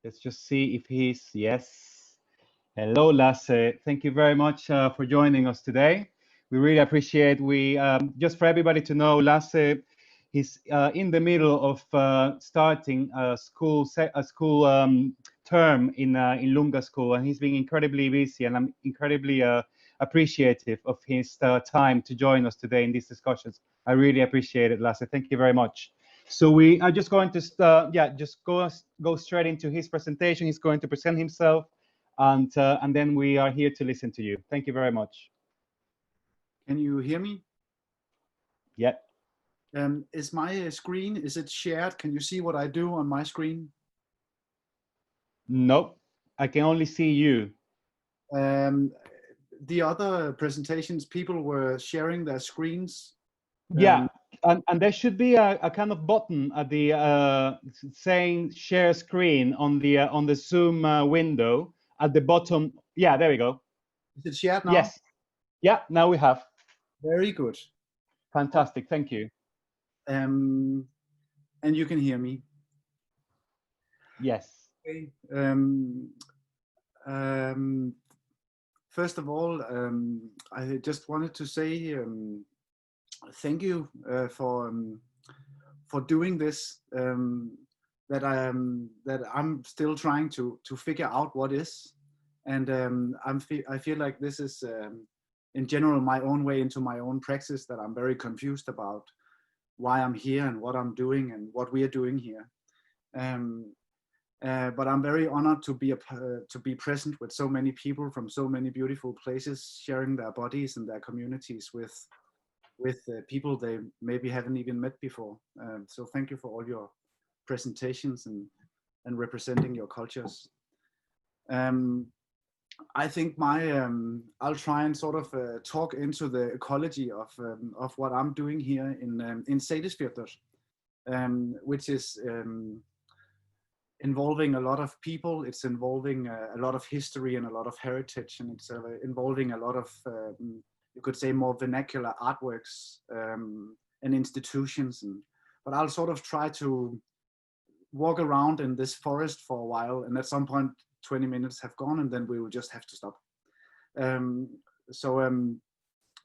Let's just see if he's, yes. Hello, Lasse. Thank you very much for joining us today. We really appreciate. Just for everybody to know, Lasse is in the middle of starting a school term in Lunga School, and he's been incredibly busy, and I'm incredibly appreciative of his time to join us today in these discussions. I really appreciate it, Lasse. Thank you very much. So we are just going to just go straight into his presentation. He's going to present himself, and then we are here to listen to you. Thank you very much. Can you hear me? Yeah. Is my screen, is it shared? Can you see what I do on my screen? Nope. I can only see you. The other presentations, people were sharing their screens. Yeah. And there should be a kind of button at the saying share screen on the Zoom window at the bottom. Yeah, there we go. Is it shared now? Yes. Yeah, now we have. Very good. Fantastic. Thank you. And you can hear me. Yes. Okay. First of all, I just wanted to say thank you for doing this. That I'm still trying to figure out what is, and I feel like this is in general my own way into my own praxis, that I'm very confused about why I'm here and what I'm doing and what we are doing here. But I'm very honored to be present with so many people from so many beautiful places, sharing their bodies and their communities with people they maybe haven't even met before. So thank you for all your presentations and representing your cultures. I think I'll try and sort of talk into the ecology of what I'm doing here in Seyðisfjörður, which is involving a lot of people. It's involving a lot of history and a lot of heritage, and it's involving a lot of you could say more vernacular artworks and institutions. But I'll sort of try to walk around in this forest for a while, and at some point 20 minutes have gone, and then we will just have to stop.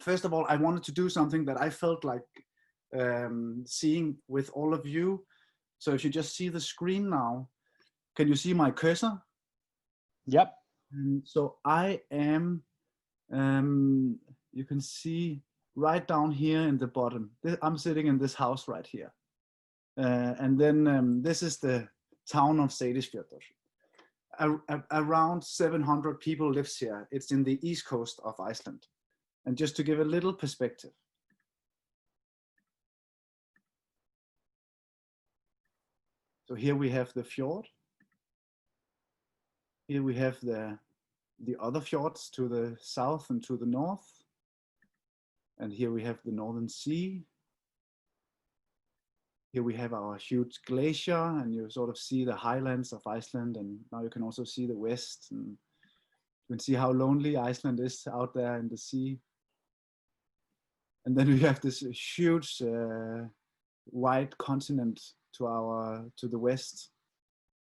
First of all, I wanted to do something that I felt like seeing with all of you. So if you just see the screen now, can you see my cursor? Yep. So I am, you can see right down here in the bottom, I'm sitting in this house right here. And then this is the town of Seyðisfjörður. Around 700 people lives here. It's in the east coast of Iceland. And just to give a little perspective. So here we have the fjord. Here we have the other fjords to the south and to the north. And here we have the Northern Sea. Here we have our huge glacier, and you sort of see the highlands of Iceland, and now you can also see the west, and you can see how lonely Iceland is out there in the sea. And then we have this huge wide continent to the west.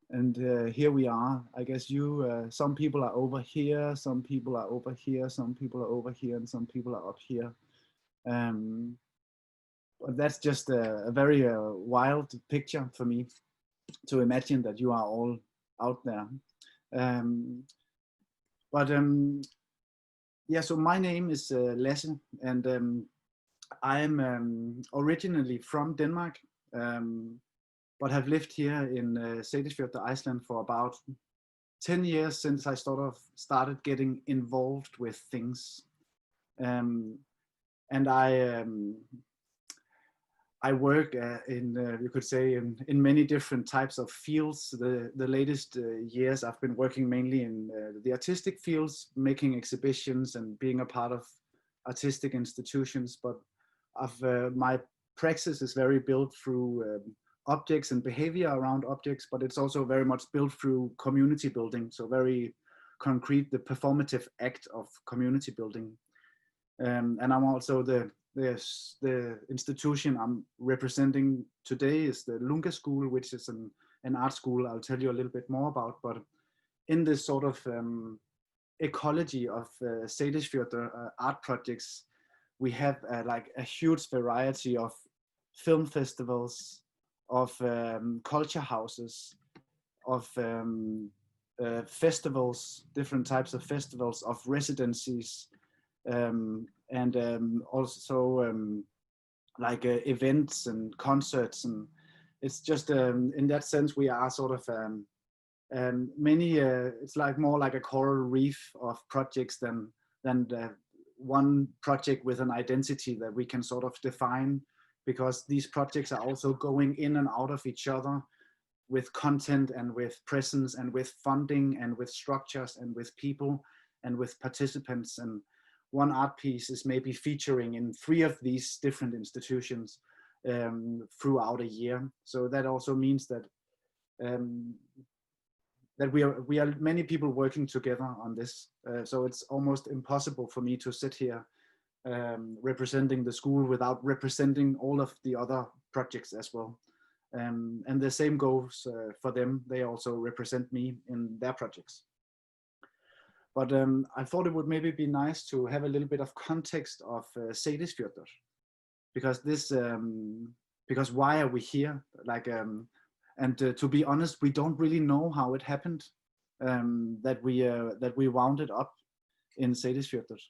And here we are. I guess some people are over here, some people are over here, some people are over here, and some people are up here. But that's just a very wild picture for me to imagine that you are all out there. Yeah, so my name is Lasse, and I'm originally from Denmark, but have lived here in Seyðisfjörður, Iceland for about 10 years since I sort of started getting involved with things. And I work you could say, in many different types of fields. The latest years I've been working mainly in the artistic fields, making exhibitions and being a part of artistic institutions. But my praxis is very built through objects and behavior around objects, but it's also very much built through community building. So very concrete, the performative act of community building. And I'm also the institution I'm representing today is the Lunga School, which is an an art school I'll tell you a little bit more about. But in this sort of ecology of Seyðisfjörður art projects, we have like a huge variety of film festivals, of culture houses, of festivals, different types of festivals, of residencies, and also like events and concerts. And it's just in that sense we are sort of many it's like more like a coral reef of projects than the one project with an identity that we can sort of define, because these projects are also going in and out of each other with content and with presence and with funding and with structures and with people and with participants. And one art piece is maybe featuring in 3 of these different institutions throughout a year. So that also means that that we are many people working together on this. So it's almost impossible for me to sit here representing the school without representing all of the other projects as well. And the same goes for them. They also represent me in their projects. But I thought it would maybe be nice to have a little bit of context of Seyðisfjörður, because this, because why are we here? Like, and to be honest, we don't really know how it happened that we wound it up in Seyðisfjörður.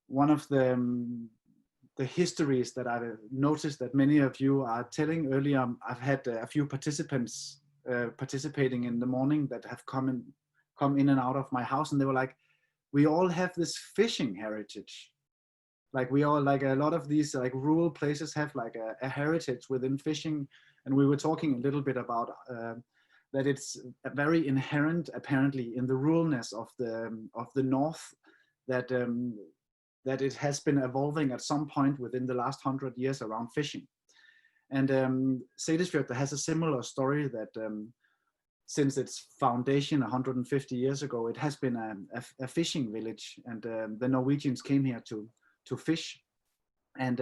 One of the histories that I've noticed that many of you are telling earlier, I've had a few participants participating in the morning that have come in and out of my house, and they were like, we all have this fishing heritage. Like we all, like a lot of these like rural places have like a heritage within fishing. And we were talking a little bit about that it's very inherent apparently in the ruralness of the North, that that it has been evolving at some point within the last 100 years around fishing. And Seyðisfjörður has a similar story that since its foundation 150 years ago, it has been a fishing village, and the Norwegians came here to fish. And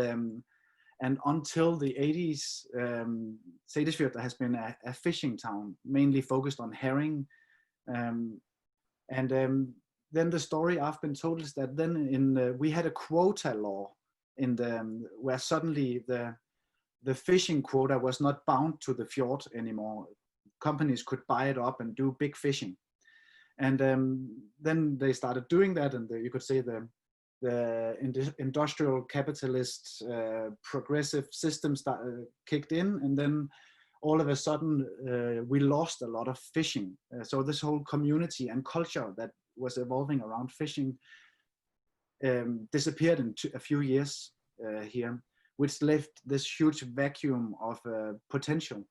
until the 80s, Seyðisfjörður has been a fishing town, mainly focused on herring. Then the story I've been told is that then we had a quota law where suddenly the fishing quota was not bound to the fjord anymore. Companies could buy it up and do big fishing. And then they started doing that, and you could say the industrial capitalist progressive system kicked in, and then all of a sudden we lost a lot of fishing. So this whole community and culture that was evolving around fishing disappeared in a few years here, which left this huge vacuum of potential,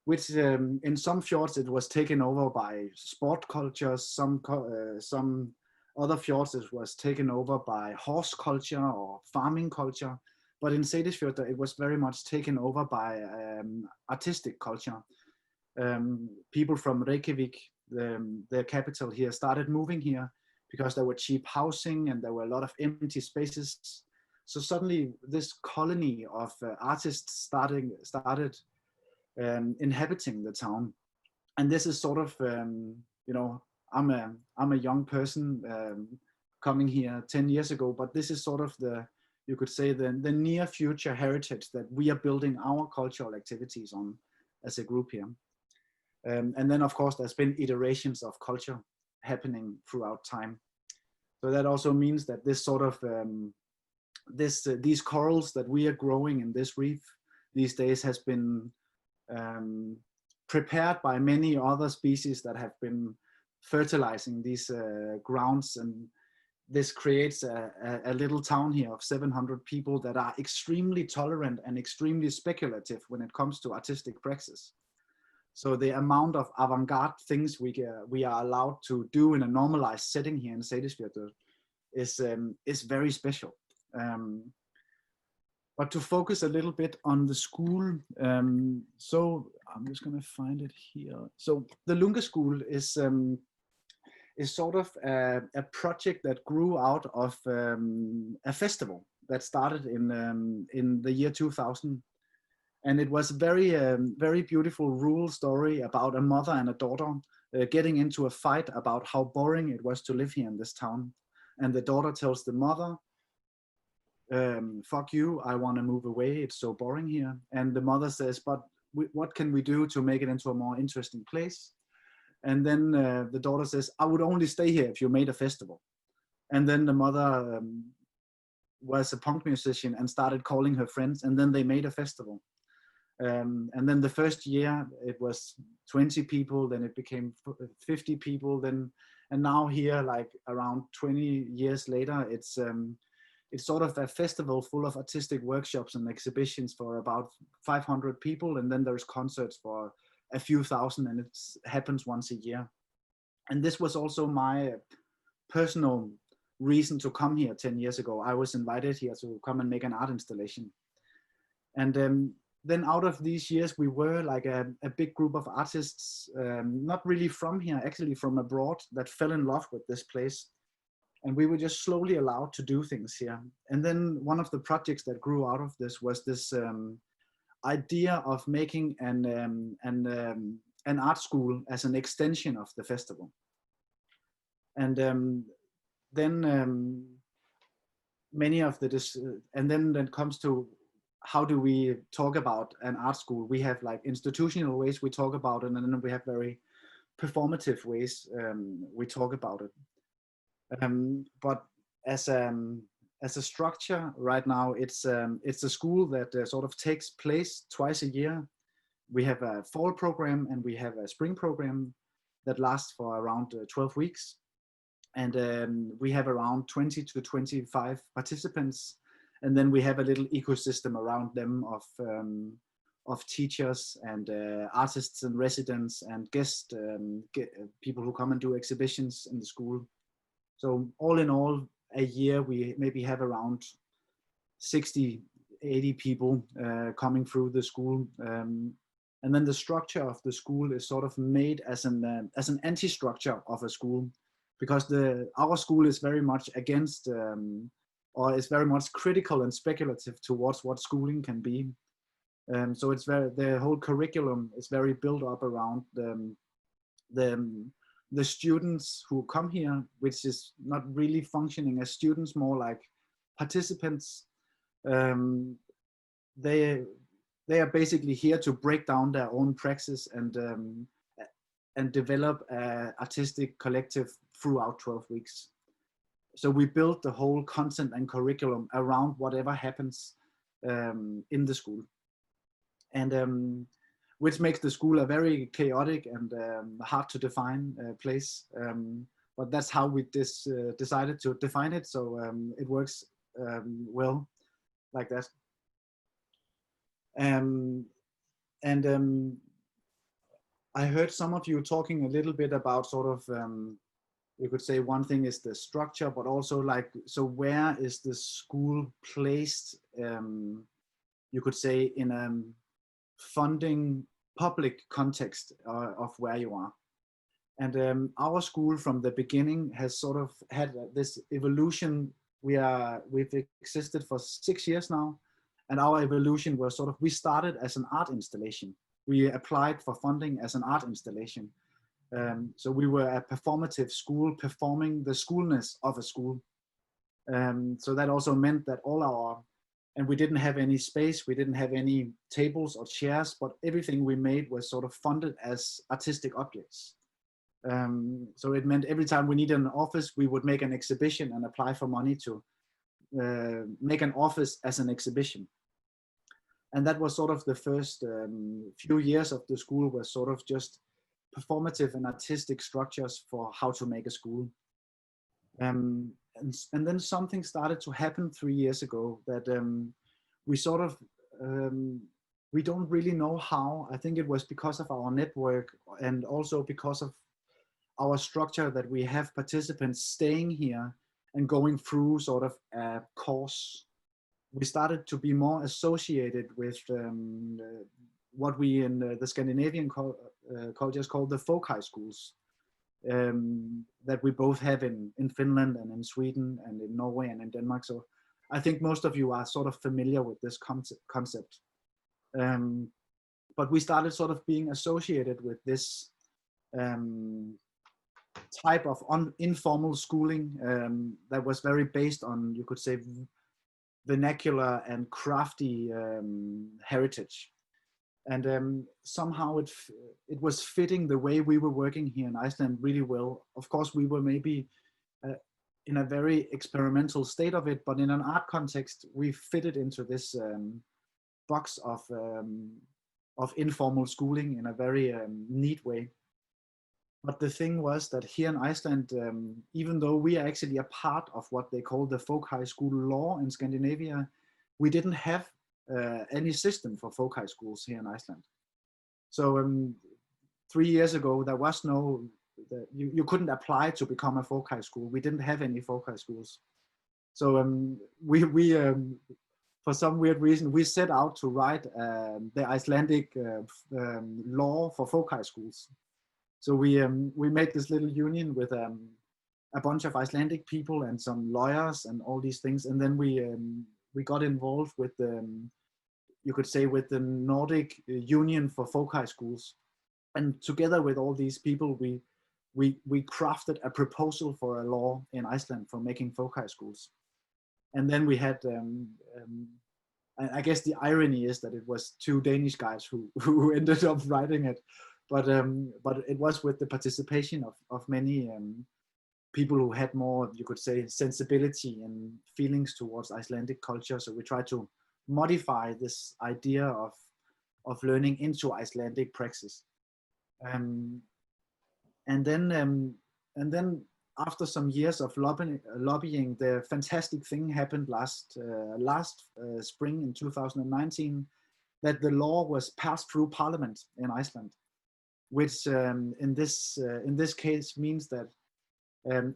which in some fjords it was taken over by sport cultures, some other fjords it was taken over by horse culture or farming culture. But in Seyðisfjörður it was very much taken over by artistic culture. People from Reykjavik, the capital here, started moving here because there were cheap housing and there were a lot of empty spaces. So suddenly this colony of artists started inhabiting the town. And this is sort of, you know, I'm a young person coming here 10 years ago, but this is sort of you could say the near future heritage that we are building our cultural activities on as a group here. And then of course there's been iterations of culture happening throughout time. So that also means that this sort of these corals that we are growing in this reef these days has been prepared by many other species that have been fertilizing these grounds, and this creates a little town here of 700 people that are extremely tolerant and extremely speculative when it comes to artistic praxis. So the amount of avant-garde things we are allowed to do in a normalized setting here in Seyðisfjörður is very special. But to focus a little bit on the school, so I'm just going to find it here. So the Lunga School is sort of a project that grew out of a festival that started in the year 2000. And it was very, very beautiful rural story about a mother and a daughter getting into a fight about how boring it was to live here in this town. And the daughter tells the mother, fuck you, I want to move away, it's so boring here. And the mother says, but what can we do to make it into a more interesting place? And then the daughter says, I would only stay here if you made a festival. And then the mother was a punk musician and started calling her friends, and then they made a festival. And then the first year it was 20 people, then it became 50 people, then, and now here, like around 20 years later, it's sort of a festival full of artistic workshops and exhibitions for about 500 people, and then there's concerts for a few thousand, and it happens once a year. And this was also my personal reason to come here 10 years ago. I was invited here to come and make an art installation. And then out of these years, we were like a big group of artists, not really from here, actually from abroad, that fell in love with this place. And we were just slowly allowed to do things here. And then one of the projects that grew out of this was this idea of making an art school as an extension of the festival. And then many of the, and then it comes to how do we talk about an art school? We have like institutional ways we talk about it, and then we have very performative ways we talk about it. But as a structure right now, it's a school that sort of takes place twice a year. We have a fall program and we have a spring program that lasts for around 12 weeks. And we have around 20 to 25 participants. And then we have a little ecosystem around them of teachers and artists and residents and guest people who come and do exhibitions in the school. So all in all, a year we maybe have around 60, 80 people coming through the school. And then the structure of the school is sort of made as an anti-structure of a school, because our school is very much against or is very much critical and speculative towards what schooling can be. So it's the whole curriculum is very built up around the students who come here, which is not really functioning as students, more like participants. They are basically here to break down their own praxis and develop an artistic collective throughout 12 weeks. So we build the whole content and curriculum around whatever happens in the school. And which makes the school a very chaotic and hard to define place. But that's how we decided to define it. So it works well like that. I heard some of you talking a little bit about sort of, you could say one thing is the structure, but also like, so where is the school placed, you could say, in a funding public context of where you are. And our school from the beginning has sort of had this evolution. We've existed for 6 years now, and our evolution was sort of, we started as an art installation. We applied for funding as an art installation. So we were a performative school performing the schoolness of a school. So that also meant that and we didn't have any space, we didn't have any tables or chairs, but everything we made was sort of funded as artistic objects. So it meant every time we needed an office, we would make an exhibition and apply for money to make an office as an exhibition. And that was sort of the first few years of the school, was sort of just performative and artistic structures for how to make a school. And then something started to happen 3 years ago that we sort of, we don't really know how. I think it was because of our network and also because of our structure that we have participants staying here and going through sort of a course. We started to be more associated with what we in the Scandinavian cultures call the folk high schools. That we both have in Finland and in Sweden and in Norway and in Denmark. So I think most of you are sort of familiar with this concept. But we started sort of being associated with this type of informal schooling that was very based on, you could say, vernacular and crafty heritage. And somehow it was fitting the way we were working here in Iceland really well. Of course, we were maybe in a very experimental state of it, but in an art context, we fitted into this box of informal schooling in a very neat way. But the thing was that here in Iceland, even though we are actually a part of what they call the folk high school law in Scandinavia, we didn't have any system for folk high schools here in Iceland. So 3 years ago, there was no, you couldn't apply to become a folk high school. We didn't have any folk high schools. So we for some weird reason, we set out to write the Icelandic law for folk high schools. So we made this little union with a bunch of Icelandic people and some lawyers and all these things, and then we got involved with the, you could say, with the Nordic Union for Folk High Schools, and together with all these people, we crafted a proposal for a law in Iceland for making folk high schools. And then we had, I guess the irony is that it was two Danish guys who ended up writing it, but it was with the participation of many people who had more, you could say, sensibility and feelings towards Icelandic culture. So we tried to modify this idea of learning into Icelandic praxis. And then after some years of lobbying, the fantastic thing happened last spring in 2019, that the law was passed through Parliament in Iceland, which in this case means that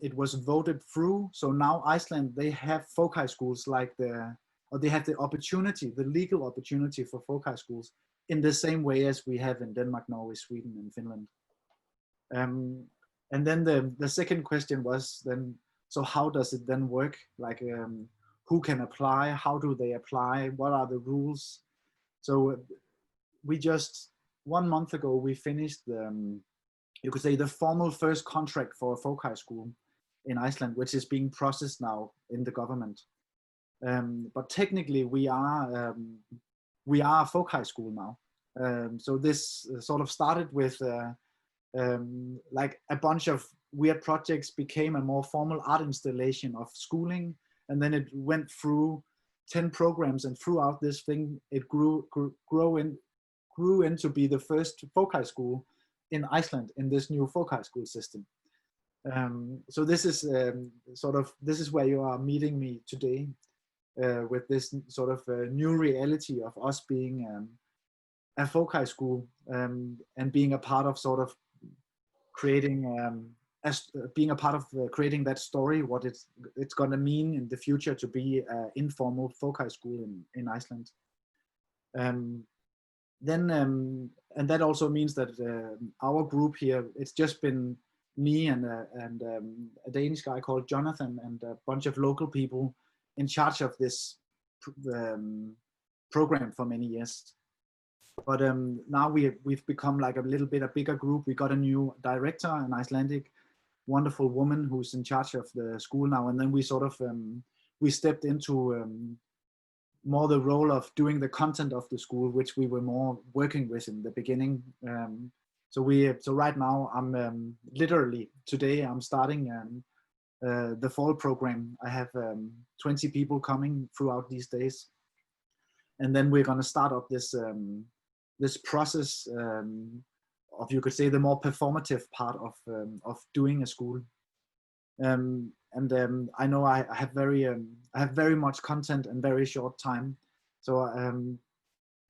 it was voted through. So now Iceland, they have folk high schools like they have the opportunity, the legal opportunity for folk high schools in the same way as we have in Denmark, Norway, Sweden, and Finland. And then the second question was then, so how does it then work? Like who can apply? How do they apply? What are the rules? So we just, 1 month ago, we finished you could say the formal first contract for a folk high school in Iceland, which is being processed now in the government. But technically we are a folk high school now. So this sort of started with like a bunch of weird projects, became a more formal art installation of schooling, and then it went through 10 programs, and throughout this thing it grew into be the first folk high school in Iceland in this new folk high school system. So this is this is where you are meeting me today, with this sort of new reality of us being a folk high school, and being a part of sort of creating being a part of creating that story, what it's going to mean in the future to be an informal folk high school in Iceland. And that also means that our group here, it's just been me and a Danish guy called Jonathan and a bunch of local people in charge of this program for many years. But now we've become like a little bit a bigger group. We got a new director, an Icelandic wonderful woman who's in charge of the school now. And then we sort of we stepped into more the role of doing the content of the school, which we were more working with in the beginning. So right now I'm literally today I'm starting the fall program. I have 20 people coming throughout these days, and then we're going to start up this this process of, you could say, the more performative part of doing a school. I know I have very much content and very short time, so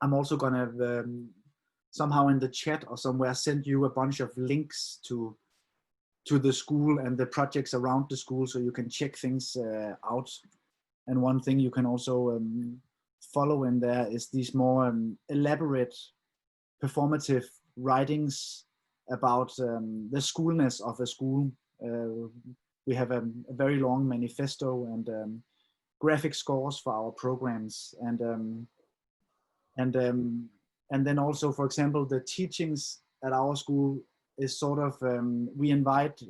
I'm also gonna somehow in the chat or somewhere send you a bunch of links to the school and the projects around the school, so you can check things out. And one thing you can also follow in there is these more elaborate performative writings about the schoolness of a school. We have a very long manifesto and graphic scores for our programs, and And then also, for example, the teachings at our school is sort of, we invite,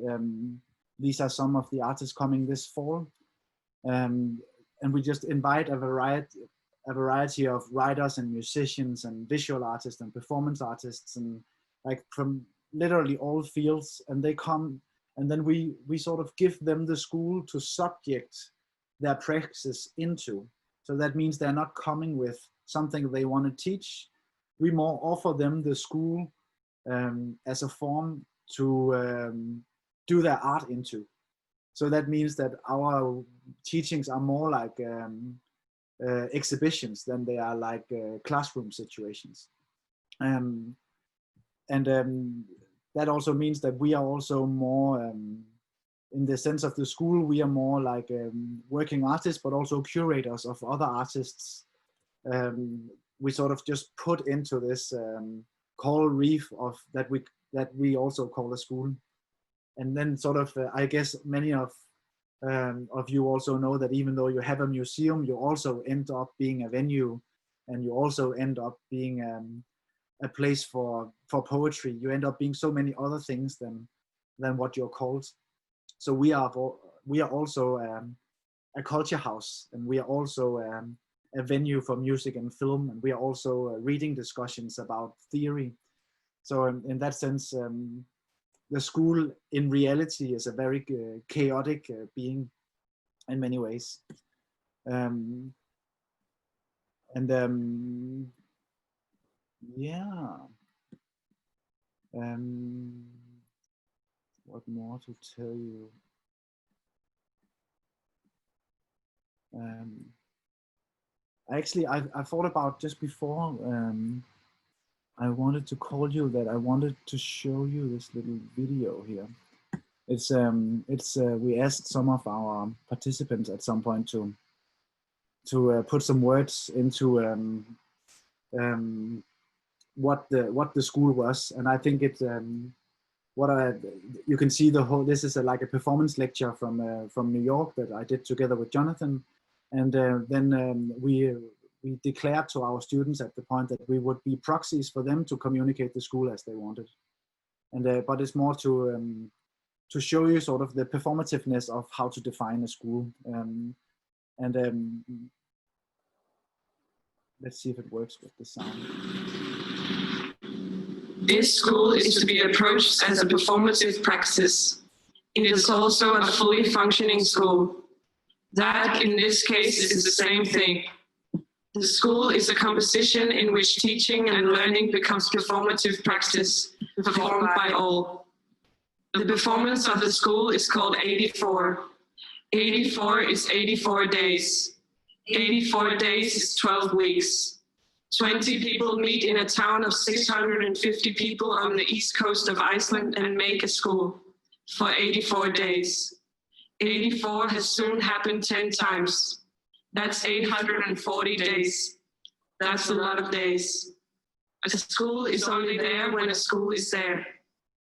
these are some of the artists coming this fall, and we just invite a variety of writers and musicians and visual artists and performance artists, and like from literally all fields, and they come, and then we sort of give them the school to subject their practice into. So that means they're not coming with something they want to teach. We more offer them the school as a form to do their art into. So that means that our teachings are more like exhibitions than they are like classroom situations. And that also means that we are also more, in the sense of the school, we are more like working artists, but also curators of other artists. We sort of just put into this coral reef of that we also call a school. And then sort of, I guess many of you also know that even though you have a museum, you also end up being a venue, and you also end up being a place for poetry. You end up being so many other things than what you're called. So we are also a culture house, and we are also a venue for music and film, and we are also reading discussions about theory. So in that sense, the school in reality is a very chaotic being in many ways. Yeah. What more to tell you? Actually, I thought about just before I wanted to call you that I wanted to show you this little video here. It's we asked some of our participants at some point to put some words into what the school was, and I think it you can see the whole. This is like a performance lecture from New York that I did together with Jonathan, and then we declared to our students at the point that we would be proxies for them to communicate the school as they wanted, and but it's more to show you sort of the performativeness of how to define a school, and let's see if it works with the sound. This school is to be approached as a performative praxis. It is also a fully functioning school. That, in this case, is the same thing. The school is a composition in which teaching and learning becomes performative practice, performed by all. The performance of the school is called 84. 84 is 84 days. 84 days is 12 weeks. 20 people meet in a town of 650 people on the east coast of Iceland and make a school for 84 days. 84 has soon happened 10 times. That's 840 days. That's a lot of days. A school is only there when a school is there.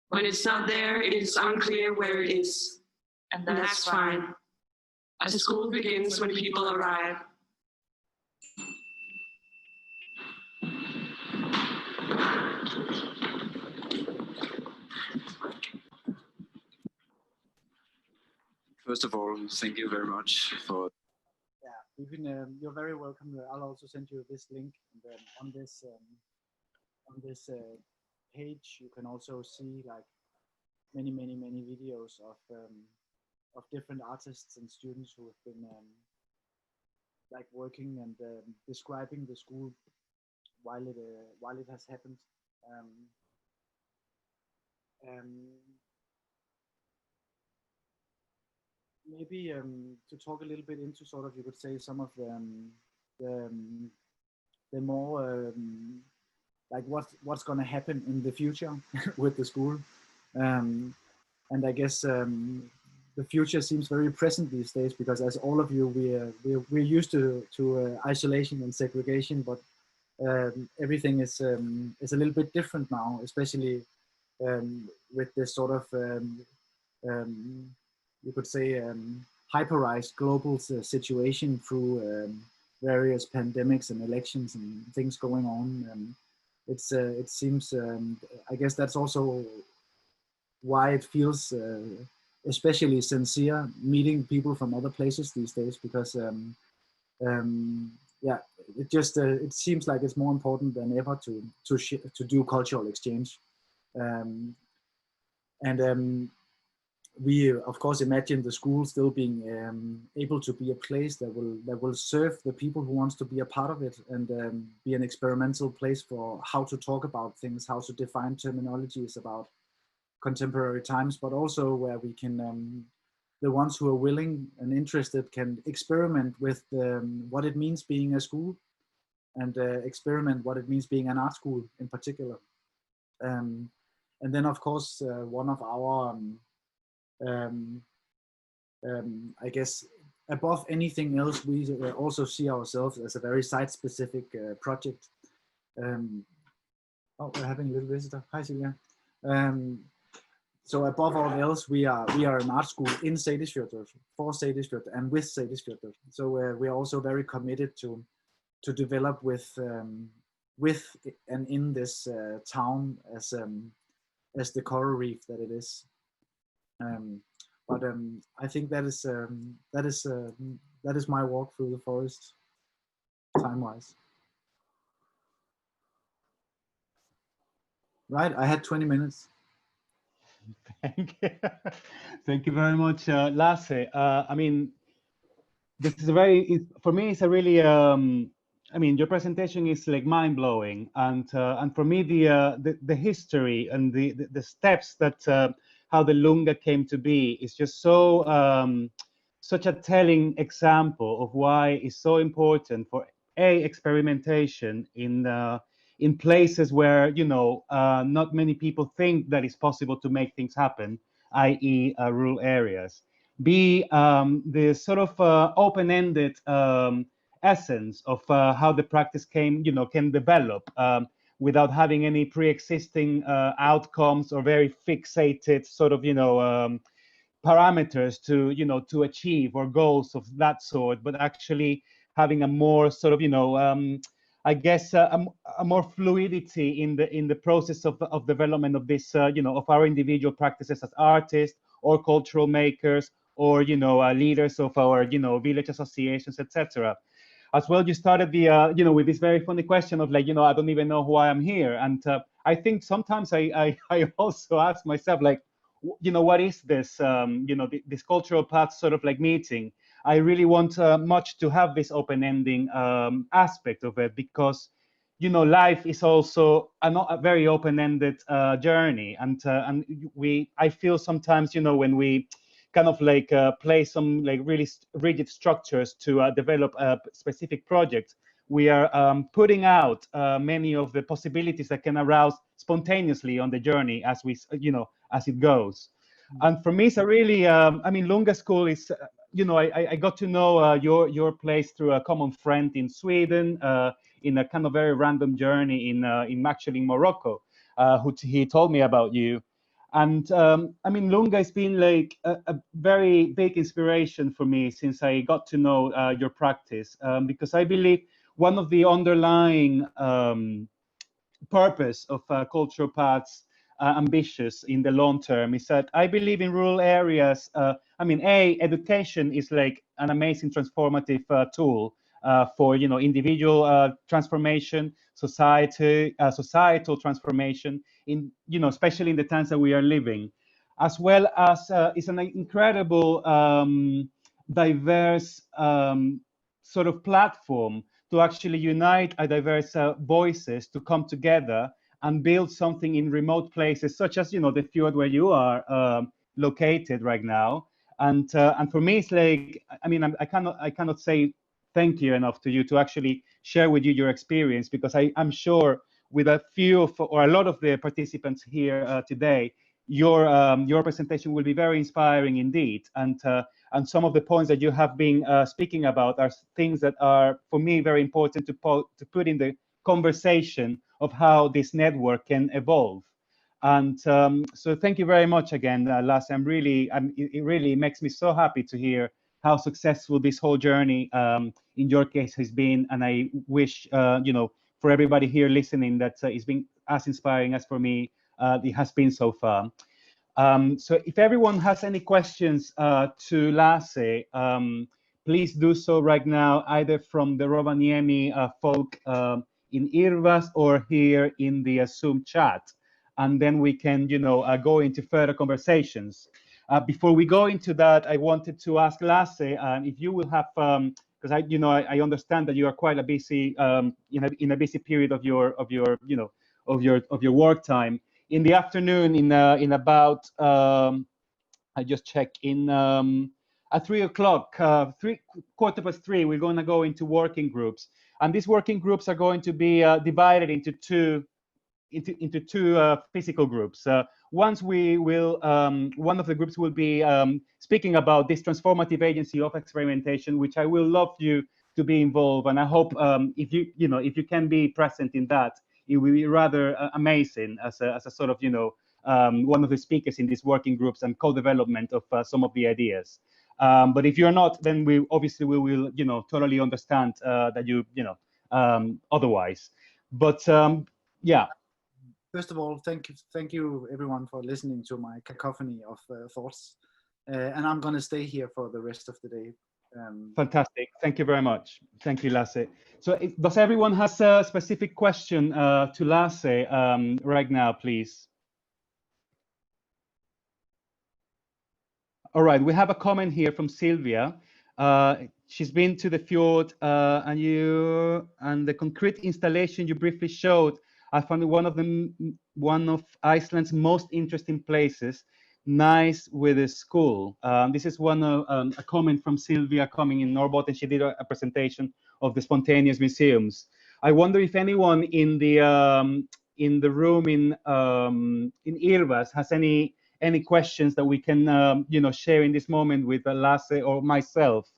When it's not there, it is unclear where it is. And that's fine. A school begins when people arrive. First of all, thank you very much for. Yeah, you can. You're very welcome. I'll also send you this link, and on this page, you can also see like many videos of different artists and students who have been like working and describing the school while it has happened. Maybe to talk a little bit into sort of, you could say, some of the more like what's going to happen in the future with the school, and I guess the future seems very present these days, because as all of you, we're used to isolation and segregation, but everything is a little bit different now, especially with this sort of you could say hyperized global situation through various pandemics and elections and things going on. It seems, I guess that's also why it feels especially sincere meeting people from other places these days, because yeah, it seems like it's more important than ever to do cultural exchange. We of course imagine the school still being able to be a place that will serve the people who wants to be a part of it, and be an experimental place for how to talk about things, how to define terminologies about contemporary times, but also where we can the ones who are willing and interested can experiment with what it means being a school, and experiment what it means being an art school in particular. And then of course one of our I guess above anything else, we also see ourselves as a very site-specific project. Oh, we're having a little visitor. Hi, Silja. So above all else, we are an art school in Seyðisfjörður, for Seyðisfjörður, and with Seyðisfjörður. So we are also very committed to develop with and in this town as the coral reef that it is. But I think that is my walk through the forest, time-wise. Right, I had 20 minutes. Thank you. Thank you very much, Lasse. I mean, this is for me, it's a really, I mean, your presentation is like mind-blowing, and for me, the history and the steps that how the Lunga came to be is just so such a telling example of why it's so important for experimentation in places where, you know, not many people think that it's possible to make things happen, i.e. Rural areas. B, the sort of open-ended essence of how the practice can develop without having any pre-existing outcomes or very fixated sort of, parameters to achieve, or goals of that sort, but actually having a more sort of, I guess a more fluidity in the process of development of this, of our individual practices as artists or cultural makers, or leaders of our village associations, etc. As well, you started the with this very funny question of like, I don't even know why I'm here, and I think sometimes I also ask myself, like, what is this this cultural path sort of like meeting. I really want much to have this open-ending aspect of it, because life is also a very open-ended journey, and I feel sometimes when we kind of like play some like really rigid structures to develop a specific project, we are putting out many of the possibilities that can arouse spontaneously on the journey as we as it goes. And for me, it's a really I mean, Lunga School is I got to know your place through a common friend in Sweden, in a kind of very random journey in actually in Morocco, who he told me about you. And I mean, Lunga has been like a very big inspiration for me since I got to know your practice, because I believe one of the underlying purpose of cultural paths ambitious in the long term is that I believe in rural areas. I mean, education is like an amazing transformative tool for individual transformation, societal transformation in especially in the times that we are living, as well as it's an incredible diverse sort of platform to actually unite a diverse voices to come together and build something in remote places, such as the fjord where you are located right now. And for me, it's like, I mean, I cannot say thank you enough to you to actually share with you your experience, because I'm sure with a few or a lot of the participants here today, your presentation will be very inspiring indeed. And some of the points that you have been speaking about are things that are, for me, very important to put in the conversation of how this network can evolve. And so thank you very much again, Lasse. It really makes me so happy to hear how successful this whole journey in your case has been. And I wish, for everybody here listening, that it's been as inspiring as for me it has been so far. So if everyone has any questions to Lasse, please do so right now, either from the Rovaniemi folk in Irvas or here in the Zoom chat. And then we can, go into further conversations. Before we go into that, I wanted to ask Lasse if you will have, because I understand that you are quite a busy, in a busy period of your work time. In the afternoon, in about I just checked in at 3 o'clock, 3:15, we're going to go into working groups, and these working groups are going to be divided into two physical groups. Once we will, one of the groups will be speaking about this transformative agency of experimentation, which I will love you to be involved, and I hope if you can be present in that, it will be rather amazing as a sort of one of the speakers in these working groups and co-development of some of the ideas. But if you're not, then we will totally understand that otherwise. But yeah. First of all, thank you everyone for listening to my cacophony of thoughts, and I'm going to stay here for the rest of the day. Fantastic. Thank you very much. Thank you, Lasse. So does everyone has a specific question to Lasse right now, please? All right, we have a comment here from Sylvia. She's been to the fjord and the concrete installation you briefly showed. I found it one of Iceland's most interesting places. Nice with a school. This is a comment from Sylvia coming in Norrbotten. She did a presentation of the spontaneous museums. I wonder if anyone in the room in Irvas has any questions that we can share in this moment with Lasse or myself.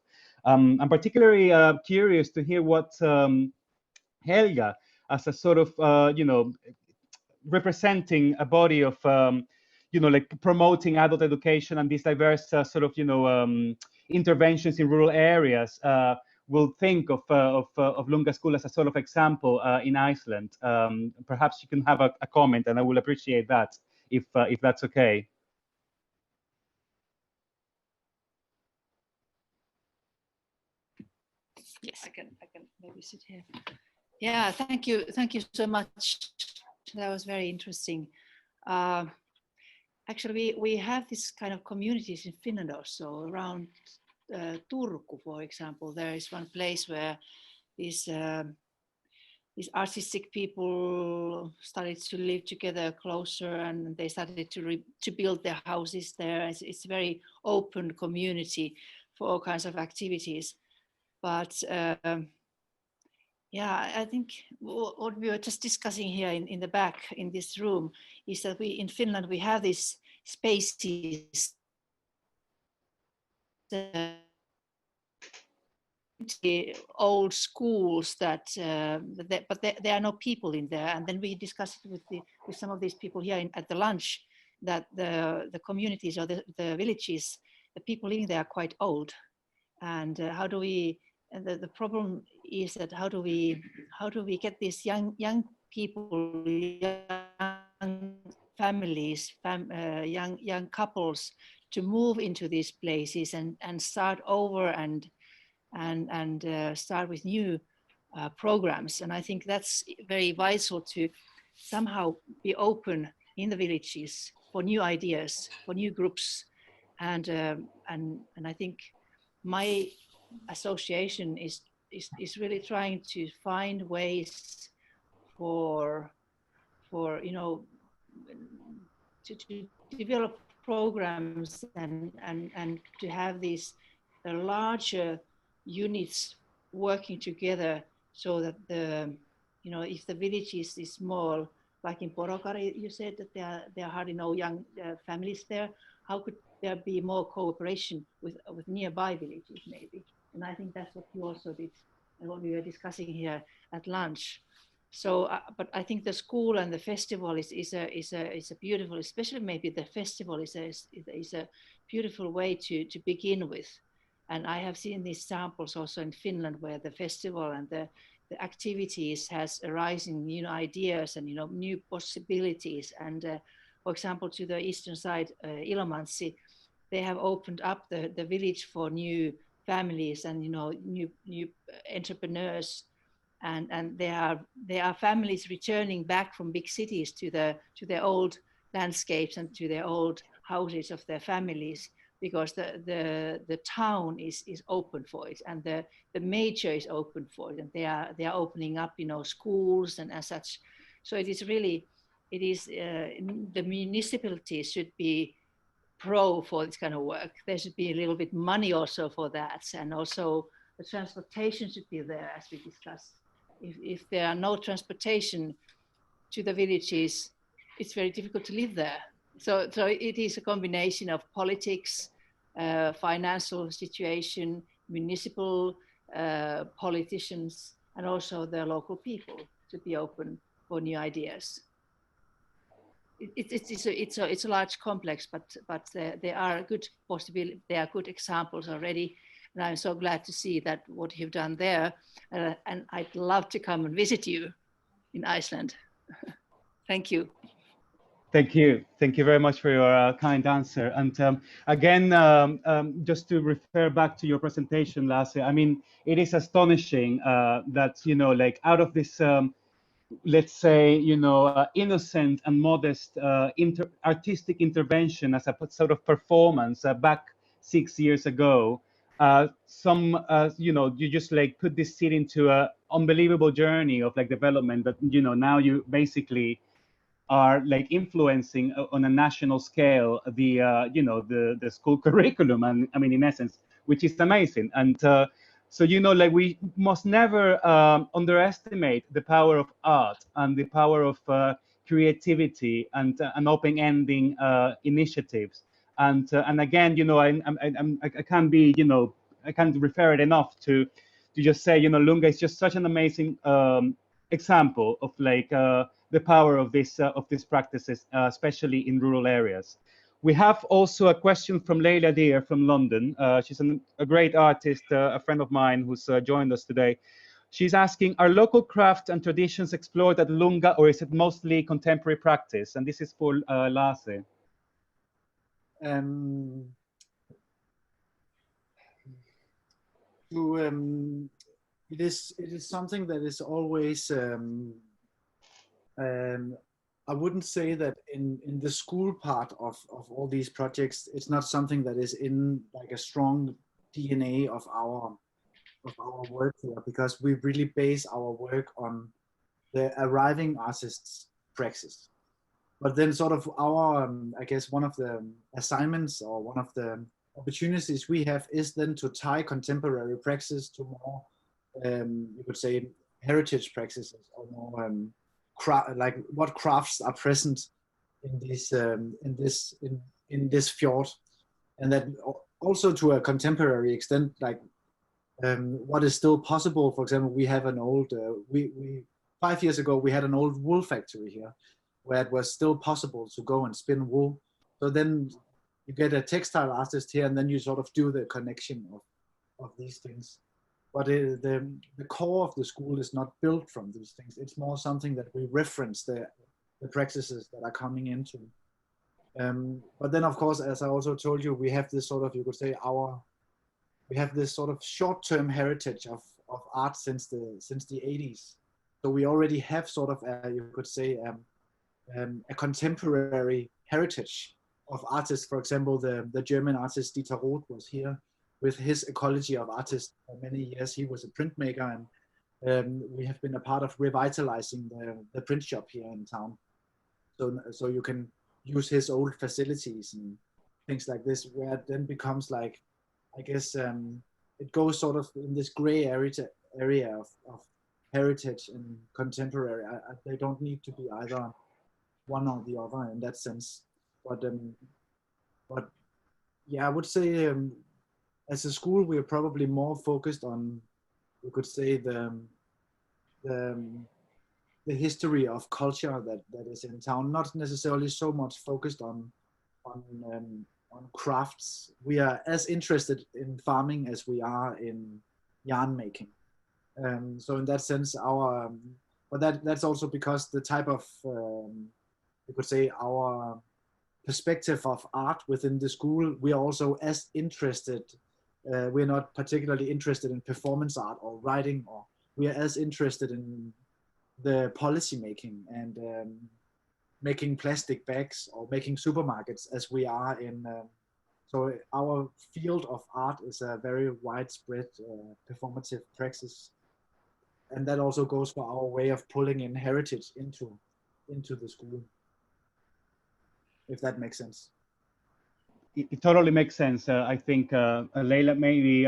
I'm particularly curious to hear what Helga, as a sort of representing a body of like promoting adult education and these diverse sort of interventions in rural areas, will think of Lunga School as a sort of example in Iceland. Perhaps you can have a comment, and I will appreciate that if that's okay. Yes, I can maybe sit here. Yeah, thank you so much. That was very interesting. Actually, we have this kind of communities in Finland also. Around Turku, for example, there is one place where these artistic people started to live together closer, and they started to build their houses there. It's a very open community for all kinds of activities. But yeah, I think what we were just discussing here in the back in this room is that in Finland we have these spaces, old schools but there are no people in there. And then we discussed it with some of these people here at the lunch, that the communities or the villages, the people living there are quite old. And how do we? And the problem is that how do we get these young people, young families, young couples to move into these places and start over and start with new programs. And I think that's very vital to somehow be open in the villages for new ideas, for new groups, and I think my association is really trying to find ways for to develop programs and to have these larger units working together, so that if the village is small, like in Porokari, you said that there are hardly no young families there. How could there be more cooperation with nearby villages, maybe? And I think that's what you also did, and what we were discussing here at lunch. So, but I think the school and the festival is a beautiful, especially maybe the festival is a beautiful way to begin with, And I have seen these samples also in Finland, where the festival and the activities has arising new ideas and new possibilities. And for example, to the eastern side, Ilomantsi, they have opened up the village for new families and new entrepreneurs, and there are families returning back from big cities to their old landscapes and to their old houses of their families, because the town is open for it, and the major is open for it, and they are opening up schools and as such. So it is really, the municipalities should be pro for this kind of work. There should be a little bit money also for that, and also the transportation should be there, as we discussed. If there are no transportation to the villages, it's very difficult to live there. So it is a combination of politics, financial situation, municipal politicians, and also the local people to be open for new ideas. It's a large complex, but there are good possibilities. There are good examples already, and I'm so glad to see that what you've done there. And I'd love to come and visit you in Iceland. Thank you. Thank you. Thank you very much for your kind answer. And again, just to refer back to your presentation, Lasse, I mean, it is astonishing that, like out of this, let's say, innocent and modest artistic intervention as a sort of performance back 6 years ago, you just like put this seed into a unbelievable journey of like development that, now you basically are like influencing on a national scale the school curriculum, and I mean in essence, which is amazing. And so like we must never underestimate the power of art and the power of creativity and open-ending initiatives. And again, I can't be I can't refer it enough to just say Lunga is just such an amazing example of like the power of these practices, especially in rural areas. We have also a question from Leila Deer from London. She's a great artist, a friend of mine who's joined us today. She's asking, are local craft and traditions explored at Lunga, or is it mostly contemporary practice? And this is for Lasse. It is something that is always I wouldn't say that in the school part of all these projects, it's not something that is in like a strong DNA of our work here, because we really base our work on the arriving artists' praxis. But then sort of our, I guess one of the assignments or one of the opportunities we have is then to tie contemporary praxis to more, you could say, heritage practices, or more like what crafts are present in this fjord, and that also to a contemporary extent, like what is still possible. For example, we have an old 5 years ago we had an old wool factory here, where it was still possible to go and spin wool. So then you get a textile artist here, and then you sort of do the connection of these things. But the core of the school is not built from these things. It's more something that we reference the practices that are coming into. But then, of course, as I also told you, we have this sort of, you could say, we have this sort of short-term heritage of art since the 80s. So we already have sort of, you could say, a contemporary heritage of artists. For example, the German artist Dieter Roth was here with his ecology of artists for many years. He was a printmaker, and we have been a part of revitalizing the print shop here in town. So you can use his old facilities and things like this, where it then becomes like, I guess it goes sort of in this gray area of heritage and contemporary. They don't need to be either one or the other in that sense. But yeah, I would say as a school, we're probably more focused on, you could say, the history of culture that is in town, not necessarily so much focused on on crafts. We are as interested in farming as we are in yarn making. So in that sense, but that's also because the type of, you could say, our perspective of art within the school, we are also as interested. We're not particularly interested in performance art or writing, or we are as interested in the policy making and making plastic bags or making supermarkets as we are in. So our field of art is a very widespread performative praxis, and that also goes for our way of pulling in heritage into the school, if that makes sense. It totally makes sense. I think Leila, maybe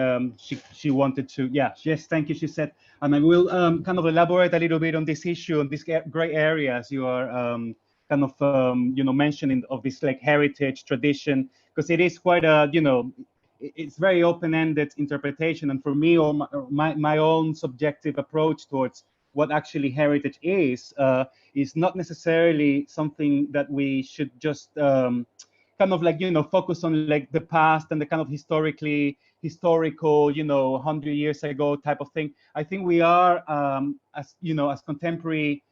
she wanted to, yeah, yes, thank you. She said, and I will kind of elaborate a little bit on this issue, on these gray areas you are kind of, mentioning, of this like heritage tradition, because it is quite a, it's very open-ended interpretation. And for me, or my own subjective approach towards what actually heritage is not necessarily something that we should just kind of like, focus on like the past and the kind of historical, 100 years ago type of thing. I think we are, as contemporary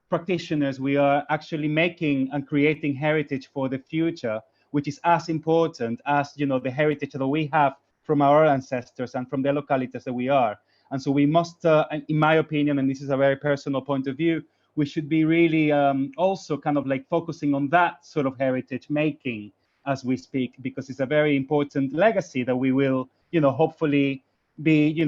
practitioners, we are actually making and creating heritage for the future, which is as important as, the heritage that we have from our ancestors and from the localities that we are. And so we must, in my opinion, and this is a very personal point of view, we should be really also kind of like focusing on that sort of heritage making as we speak, because it's a very important legacy that we will, hopefully be, we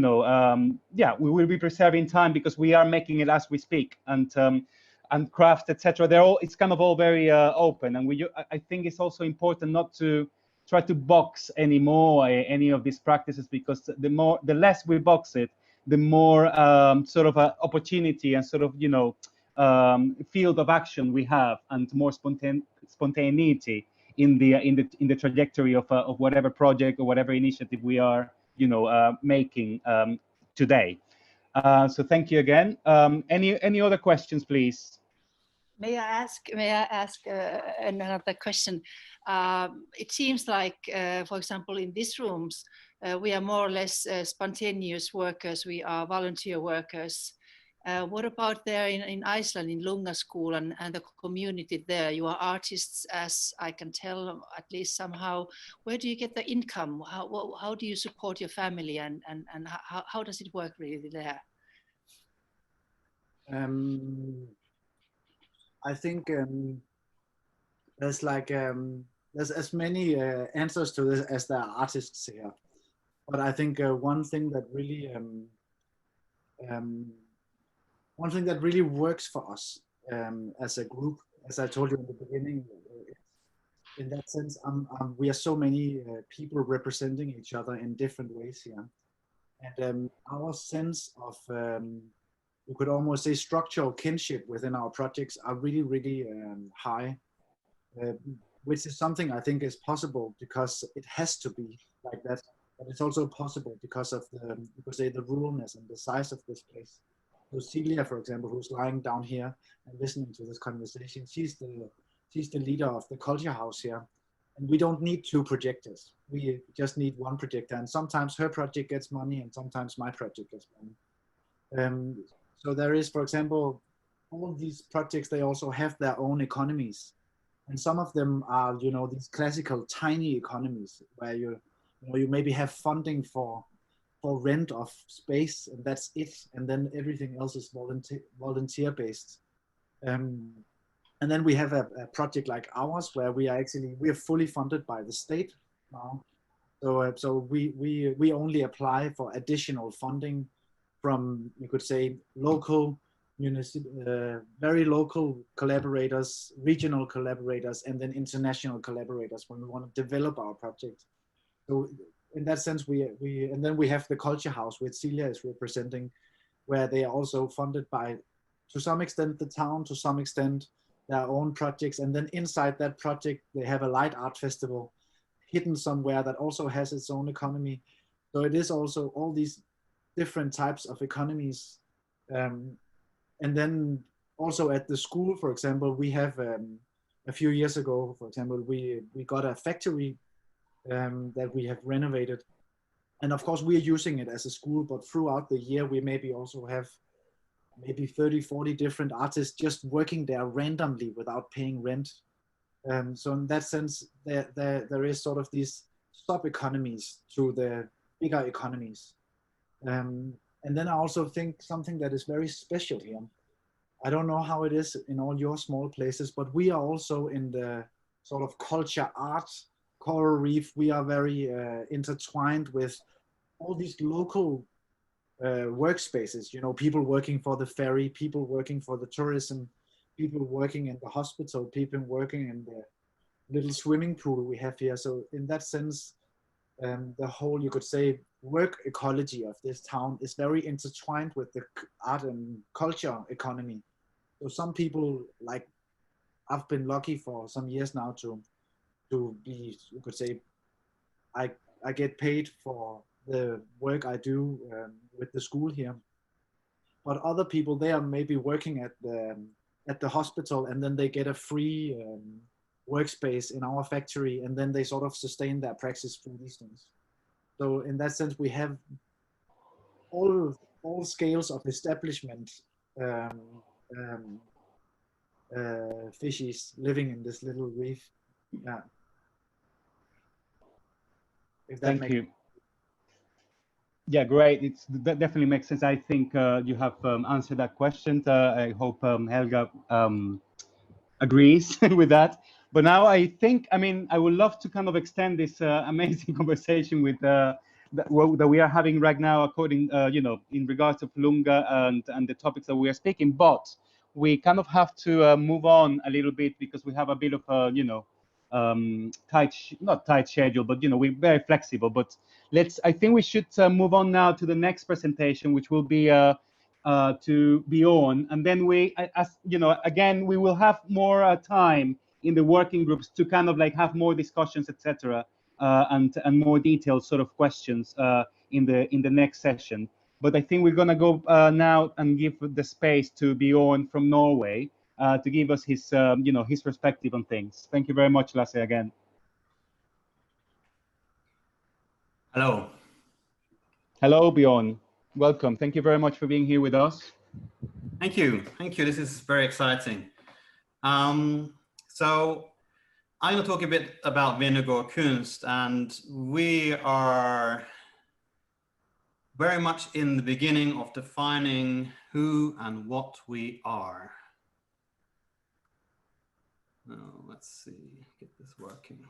will be preserving time, because we are making it as we speak, and craft, etc. It's kind of all very open, and I think it's also important not to try to box anymore any of these practices, because the less we box it, the more sort of opportunity and sort of, field of action we have, and more spontaneity in the trajectory of whatever project or whatever initiative we are, making today. So thank you again. Any other questions, please? May I ask another question? It seems like, for example, in these rooms, we are more or less spontaneous workers. We are volunteer workers. What about there in Iceland, in Lunga School and the community there? You are artists, as I can tell, at least somehow. Where do you get the income? How do you support your family, and how does it work really there? I think there's as many answers to this as there are artists here. But I think one thing that really works for us as a group, as I told you in the beginning, in that sense, we are so many people representing each other in different ways here. And our sense of, you could almost say, structural kinship within our projects are really, really high, which is something I think is possible because it has to be like that. But it's also possible because of you could say, the ruralness and the size of this place. So Celia, for example, who's lying down here and listening to this conversation, she's the leader of the culture house here. And we don't need 2 projectors. We just need 1 projector. And sometimes her project gets money and sometimes my project gets money. So there is, for example, all these projects, they also have their own economies. And some of them are, these classical tiny economies where you maybe have funding for rent of space, and that's it. And then everything else is volunteer based. And then we have a project like ours where we are fully funded by the state now. So we only apply for additional funding from, you could say, local, very local collaborators, regional collaborators, and then international collaborators when we want to develop our project. So in that sense, and then we have the culture house, which Celia is representing, where they are also funded by, to some extent, the town, to some extent, their own projects. And then inside that project, they have a light art festival hidden somewhere that also has its own economy. So it is also all these different types of economies. And then also at the school, for example, we have a few years ago, for example, we got a factory that we have renovated. And of course, we are using it as a school, but throughout the year, we maybe also have maybe 30, 40 different artists just working there randomly without paying rent. So in that sense, there is sort of these sub-economies to the bigger economies. And then I also think something that is very special here. I don't know how it is in all your small places, but we are also in the sort of culture, art, coral reef. We are very intertwined with all these local workspaces, you know, people working for the ferry, people working for the tourism, people working in the hospital, people working in the little swimming pool we have here. So in that sense, the whole, you could say, work ecology of this town is very intertwined with the art and culture economy. So some people, like, I've been lucky for some years now to be, you could say, I get paid for the work I do with the school here. But other people, they are maybe working at the hospital, and then they get a free workspace in our factory, and then they sort of sustain their praxis through these things. So in that sense, we have all scales of establishment fishes living in this little reef. Yeah. If that Thank you. Yeah, great. That definitely makes sense. I think you have answered that question. I hope Helga agrees with that. But now I think, I mean, I would love to kind of extend this amazing conversation with that we are having right now, according, you know, in regards to Lunga and the topics that we are speaking. But we kind of have to move on a little bit because we have a bit of a, you know, not tight schedule, but, you know, we're very flexible. But I think we should move on now to the next presentation, which will be to Bjorn, and then we, as you know, again, we will have more time in the working groups to kind of like have more discussions, etc., and more detailed sort of questions in the next session. But I think we're gonna go now and give the space to Bjorn from Norway to give us his, you know, his perspective on things. Thank you very much, Lasse, again. Hello. Hello, Bjorn. Welcome. Thank you very much for being here with us. Thank you. Thank you. This is very exciting. So I'm going to talk a bit about Vinegar Kunst, and we are very much in the beginning of defining who and what we are. Now, let's see, get this working.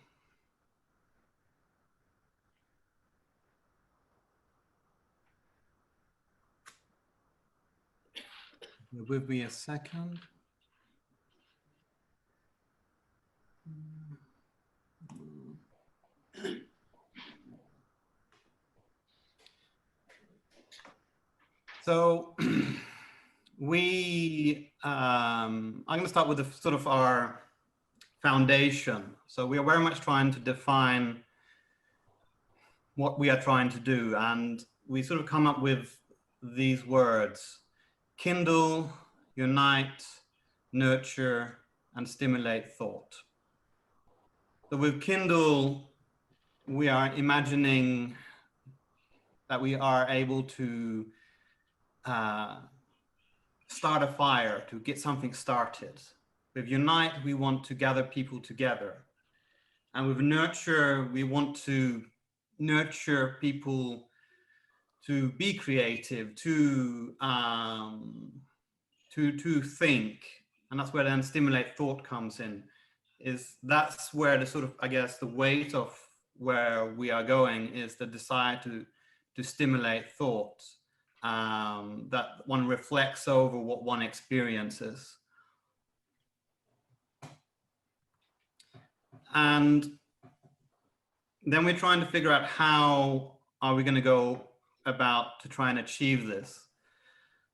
Give me a second. So I'm going to start with the sort of our foundation. So we are very much trying to define what we are trying to do, and we sort of come up with these words: kindle, unite, nurture, and stimulate thought. So with kindle, we are imagining that we are able to start a fire, to get something started. With unite, we want to gather people together. And with nurture, we want to nurture people to be creative, to think. And that's where then stimulate thought comes in. That's where the sort of, I guess, the weight of where we are going is the desire to stimulate thought, that one reflects over what one experiences. And then we're trying to figure out how are we going to go about to try and achieve this.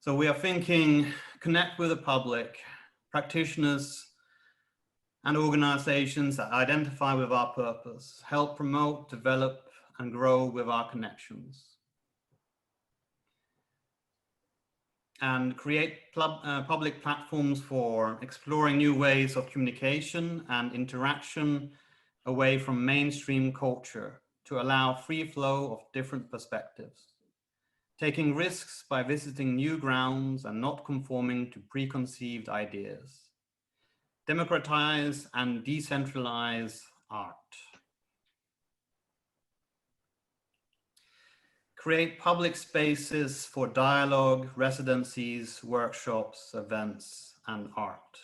So we are thinking, connect with the public, practitioners, and organizations that identify with our purpose, help promote, develop, and grow with our connections. And create public platforms for exploring new ways of communication and interaction away from mainstream culture to allow free flow of different perspectives, taking risks by visiting new grounds and not conforming to preconceived ideas. Democratize and decentralize art. Create public spaces for dialogue, residencies, workshops, events, and art.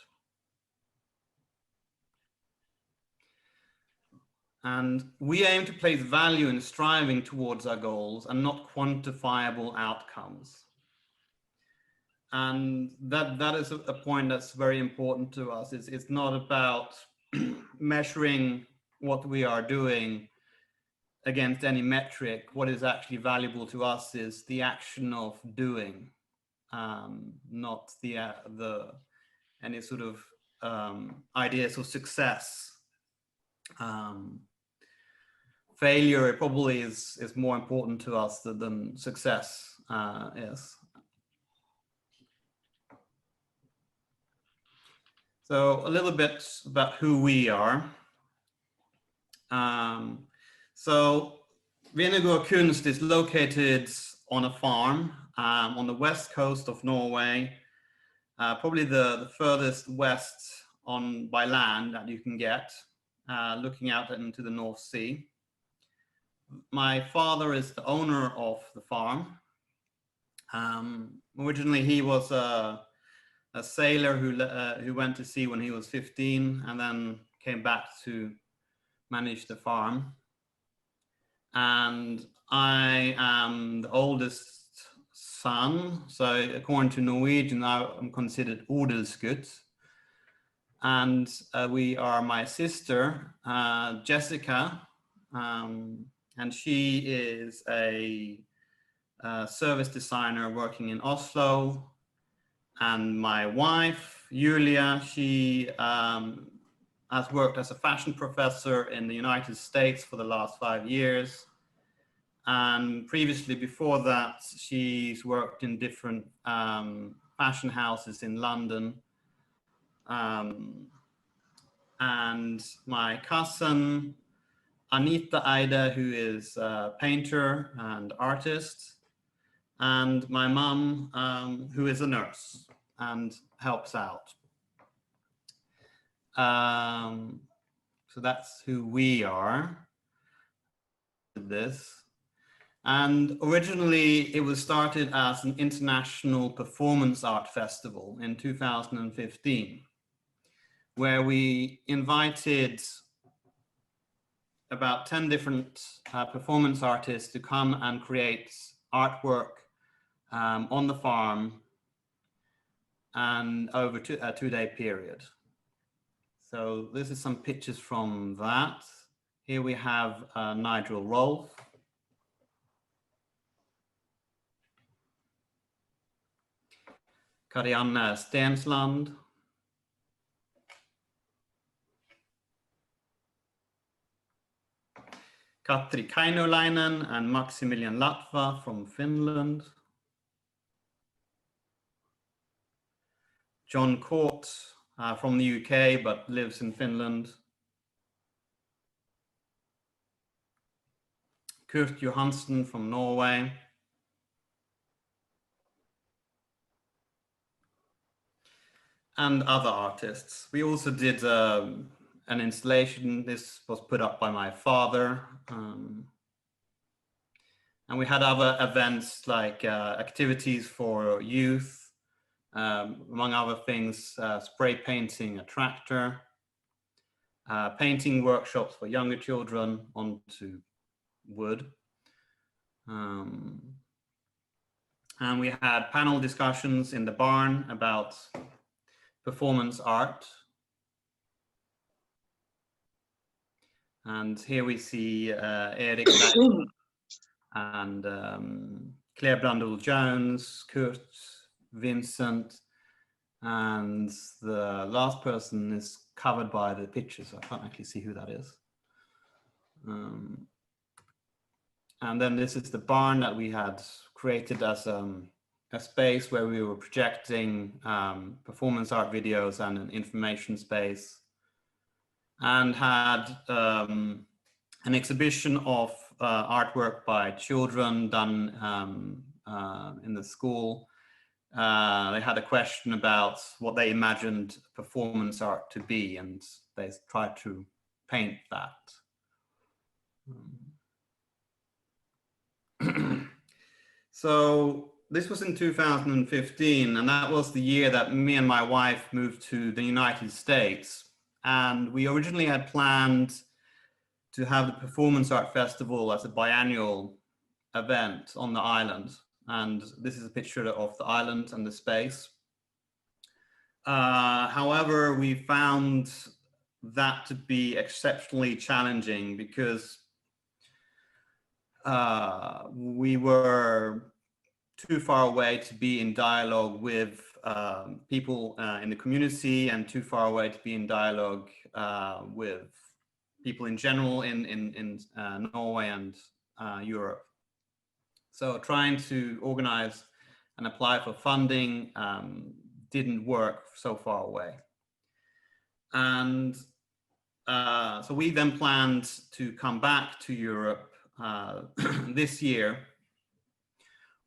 And we aim to place value in striving towards our goals and not quantifiable outcomes. And that is a point that's very important to us. It's not about measuring what we are doing against any metric. What is actually valuable to us is the action of doing, not the any sort of ideas of success. Failure probably is more important to us than success is. So a little bit about who we are. So Vennegaard Kunst is located on a farm on the west coast of Norway, probably the furthest west by land that you can get, looking out into the North Sea. My father is the owner of the farm. Originally, he was a sailor who went to sea when he was 15 and then came back to manage the farm. And I am the oldest son, so according to Norwegian, I'm considered odelsgutt. And we are my sister, Jessica, and she is a service designer working in Oslo. And my wife, Julia, she has worked as a fashion professor in the United States for the last 5 years. And previously, before that, she's worked in different fashion houses in London. And my cousin, Anita Eide, who is a painter and artist. And my mum, who is a nurse and helps out. So that's who we are. This. And originally it was started as an international performance art festival in 2015, where we invited about 10 different performance artists to come and create artwork on the farm and over a 2-day period. So this is some pictures from that. Here we have Nigel Rolfe. Karianne Stensland. Katri Kainulainen and Maximilian Latva from Finland. John Court from the UK but lives in Finland. Kurt Johansen from Norway. And other artists. We also did an installation. This was put up by my father. And we had other events like activities for youth, among other things, spray painting a tractor, painting workshops for younger children onto wood. And we had panel discussions in the barn about performance art. And here we see Erik and Claire Blundell-Jones, Kurt, Vincent, and the last person is covered by the pictures. So I can't actually see who that is. And then this is the barn that we had created as a space where we were projecting performance art videos and an information space. and had an exhibition of artwork by children done in the school. They had a question about what they imagined performance art to be, and they tried to paint that. So this was in 2015, and that was the year that me and my wife moved to the United States. And we originally had planned to have the Performance Art Festival as a biannual event on the island. And this is a picture of the island and the space. However, we found that to be exceptionally challenging because we were too far away to be in dialogue with people in the community, and too far away to be in dialogue with people in general in Norway and Europe. So trying to organize and apply for funding didn't work so far away. And so we then planned to come back to Europe this year.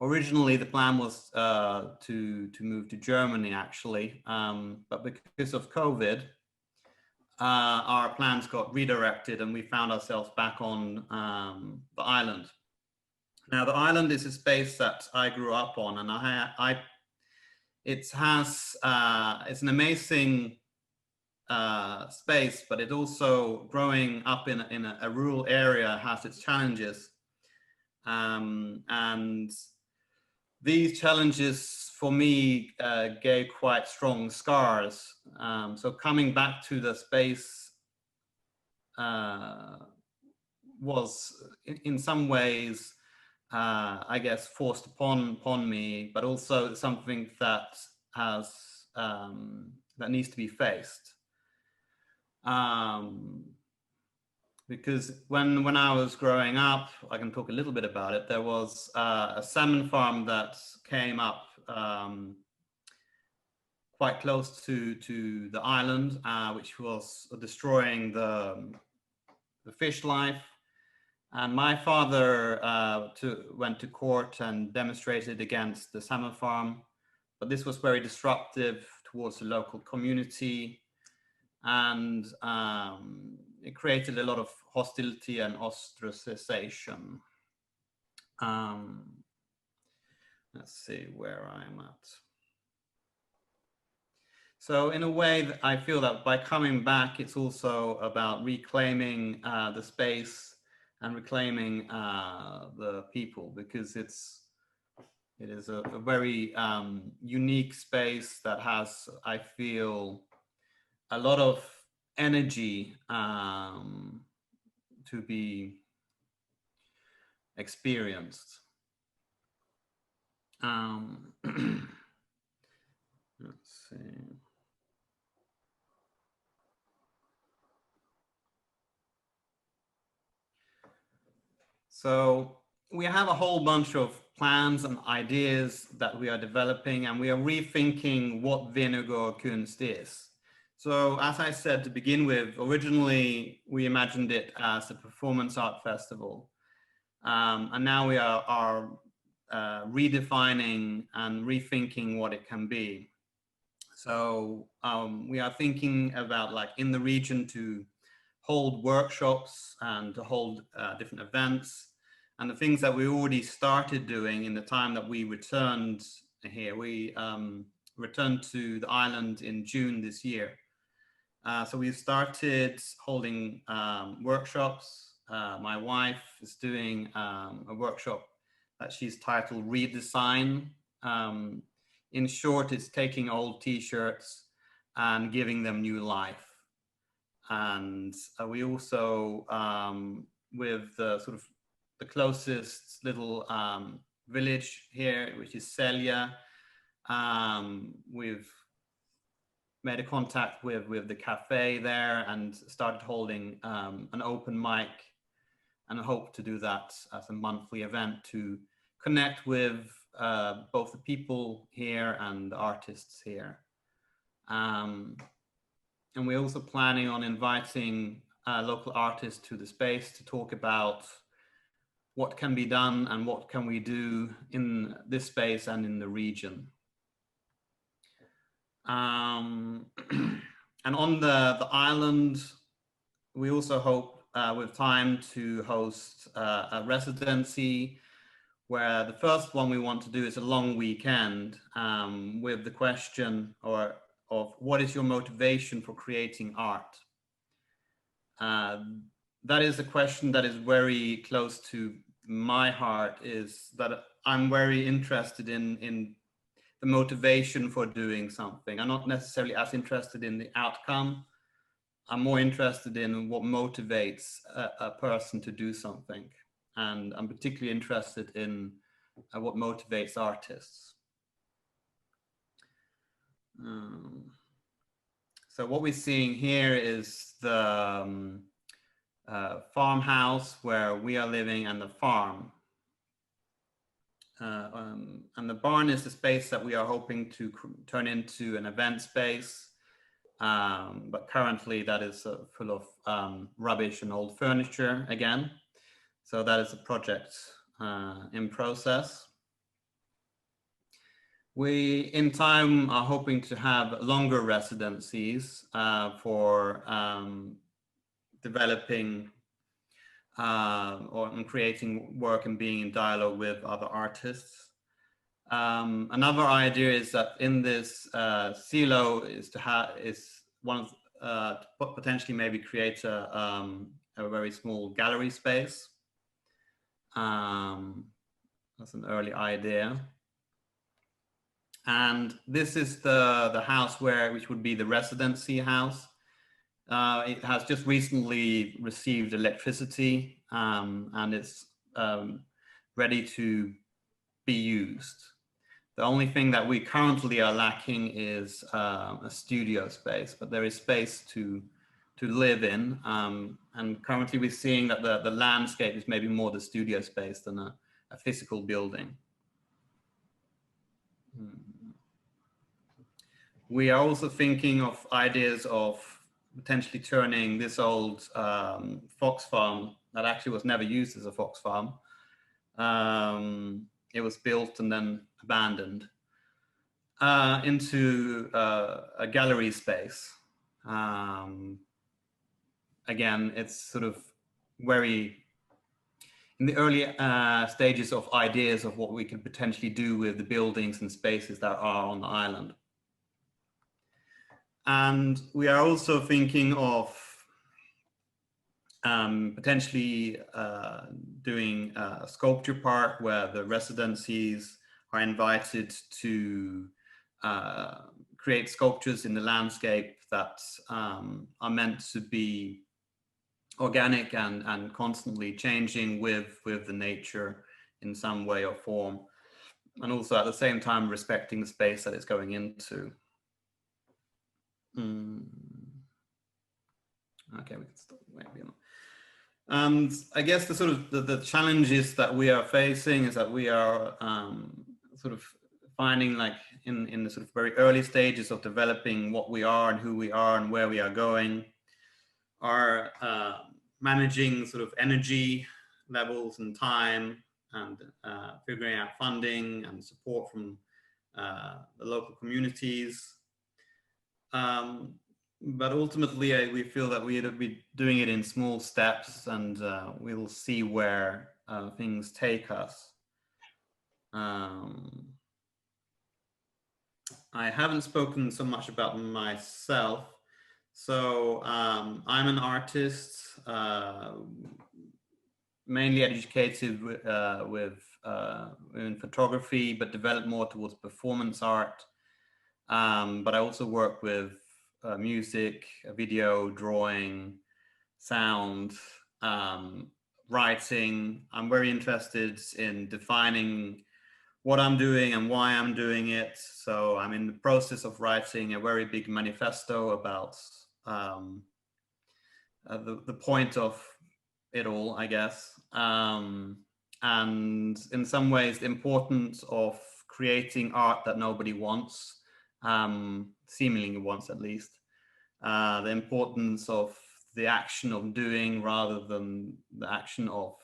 Originally, the plan was to move to Germany, actually, but because of COVID, our plans got redirected and we found ourselves back on the island. Now, the island is a space that I grew up on, and it's an amazing space, but it also, growing up in a rural area, has its challenges. And these challenges for me gave quite strong scars. So coming back to the space was in some ways, I guess, forced upon me, but also something that has that needs to be faced. Because when I was growing up, I can talk a little bit about it, there was a salmon farm that came up quite close to the island, which was destroying the fish life. And my father went to court and demonstrated against the salmon farm, but this was very disruptive towards the local community, and it created a lot of hostility and ostracization. Let's see where I'm at. So in a way, I feel that by coming back, it's also about reclaiming the space and reclaiming the people, because it is a very unique space that has, I feel, a lot of energy to be experienced. Let's see. So we have a whole bunch of plans and ideas that we are developing, and we are rethinking what Venugård-kunst is. So as I said to begin with, originally we imagined it as a performance art festival. And now we are redefining and rethinking what it can be. So we are thinking about, like, in the region, to hold workshops and to hold different events. And the things that we already started doing in the time that we returned here, we returned to the island in June this year. So we started holding workshops. My wife is doing a workshop that she's titled Redesign. In short, it's taking old t-shirts and giving them new life. And we also, with the sort of the closest little village here, which is Selja, we've made a contact with the cafe there and started holding an open mic, and hope to do that as a monthly event to connect with both the people here and the artists here. And And we're also planning on inviting local artists to the space to talk about what can be done and what can we do in this space and in the region. And on the island, we also hope with time to host a residency, where the first one we want to do is a long weekend with the question of what is your motivation for creating art? That is a question that is very close to my heart, is that I'm very interested in the motivation for doing something. I'm not necessarily as interested in the outcome. I'm more interested in what motivates a person to do something. And I'm particularly interested in what motivates artists. So what we're seeing here is the farmhouse where we are living and the farm. And the barn is the space that we are hoping to turn into an event space. But currently that is full of rubbish and old furniture again. So that is a project in process. We, in time, are hoping to have longer residencies for developing or creating work and being in dialogue with other artists. Another idea is that in this silo is one of to potentially maybe create a very small gallery space. That's an early idea. And this is the house which would be the residency house. It has just recently received electricity and it's ready to be used. The only thing that we currently are lacking is a studio space, but there is space to live in. And currently we're seeing that the landscape is maybe more the studio space than a physical building. We are also thinking of ideas of potentially turning this old fox farm that actually was never used as a fox farm. It was built and then abandoned into a gallery space. Again, it's sort of very in the early stages of ideas of what we could potentially do with the buildings and spaces that are on the island. And we are also thinking of potentially doing a sculpture park where the residencies are invited to create sculptures in the landscape that are meant to be organic and constantly changing with the nature in some way or form, and also at the same time respecting the space that it's going into. Okay, we can stop maybe. And I guess the sort of the challenges that we are facing is that we are sort of finding, like in the sort of very early stages of developing what we are and who we are and where we are going, are managing sort of energy levels and time and figuring out funding and support from the local communities. But ultimately, we feel that we'll be doing it in small steps, and we'll see where things take us. I haven't spoken so much about myself. So I'm an artist, mainly educated in photography, but developed more towards performance art. But I also work with music, video, drawing, sound, writing. I'm very interested in defining what I'm doing and why I'm doing it. So I'm in the process of writing a very big manifesto about the point of it all, I guess. And in some ways, the importance of creating art that nobody wants, seemingly wants at least, the importance of the action of doing rather than the action of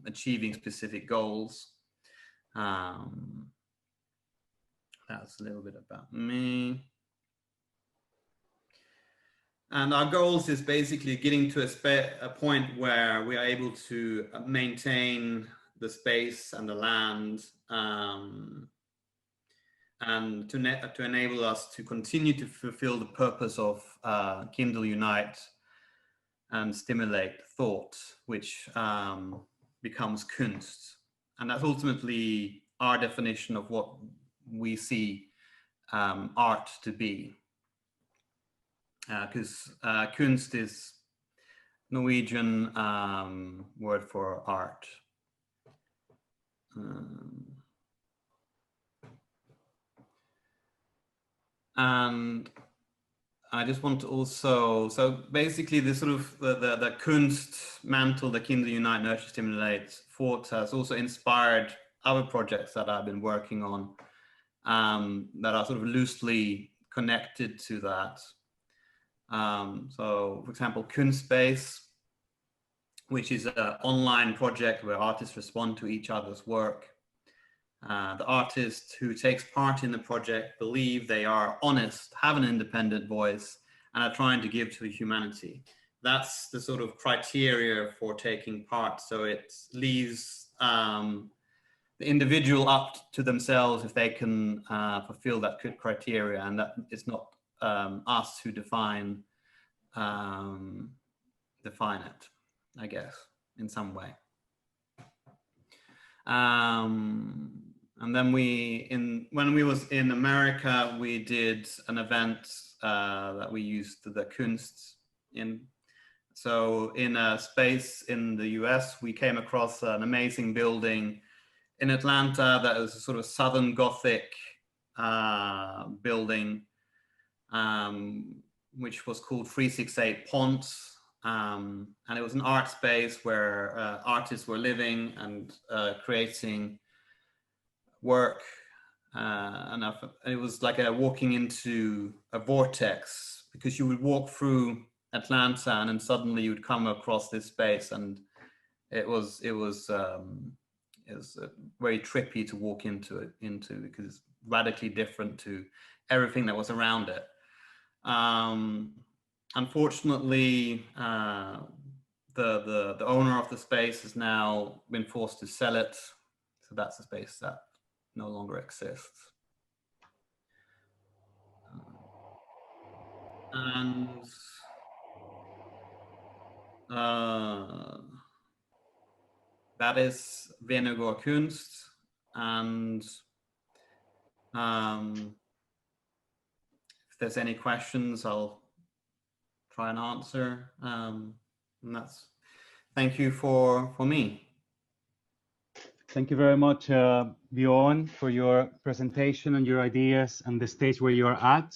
achieving specific goals. That's a little bit about me. And our goals is basically getting to a point where we are able to maintain the space and the land, and to enable us to continue to fulfill the purpose of Kindle Unite and stimulate thought, which becomes Kunst. And that's ultimately our definition of what we see art to be. Because Kunst is Norwegian word for art. And I just want to also, so basically the sort of the Kunst mantle, the Kindle Unite, Nurture, Stimulate thought has also inspired other projects that I've been working on that are sort of loosely connected to that. So for example, Kunstspace, which is an online project where artists respond to each other's work. The artists who takes part in the project believe they are honest, have an independent voice, and are trying to give to humanity. That's the sort of criteria for taking part. So it leaves the individual up to themselves if they can fulfill that criteria, and that it's not us who define it, I guess, in some way. And then when we was in America, we did an event that we used the Kunst in. So in a space in the US, we came across an amazing building in Atlanta that was a sort of Southern Gothic building, which was called 368 Ponce. And it was an art space where artists were living and creating work, and it was like walking into a vortex, because you would walk through Atlanta and then suddenly you would come across this space, and it was very trippy to walk into because it's radically different to everything that was around it. Unfortunately, the owner of the space has now been forced to sell it, so that's a space that no longer exists. And that is Venugård Kunst. And if there's any questions, I'll try and answer. And that's, thank you for me. Thank you very much, Bjorn, for your presentation and your ideas and the stage where you are at.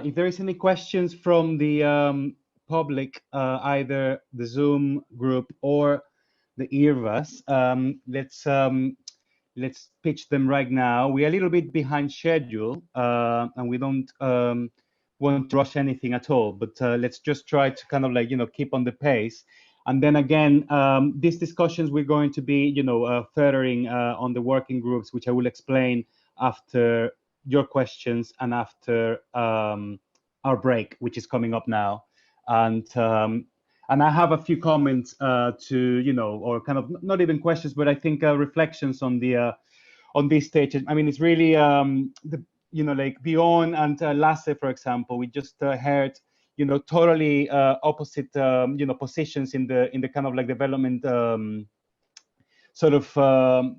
If there is any questions from the public, either the Zoom group or the IRVAS, let's pitch them right now. We're a little bit behind schedule, and we don't want to rush anything at all, but let's just try to kind of like, keep on the pace. And then again, these discussions we're going to be, furthering on the working groups, which I will explain after your questions and after our break, which is coming up now. And I have a few comments to, or kind of not even questions, but I think reflections on the on this stage. I mean, it's really like Bjorn and Lasse, for example. We just heard totally opposite positions in the kind of like development sort of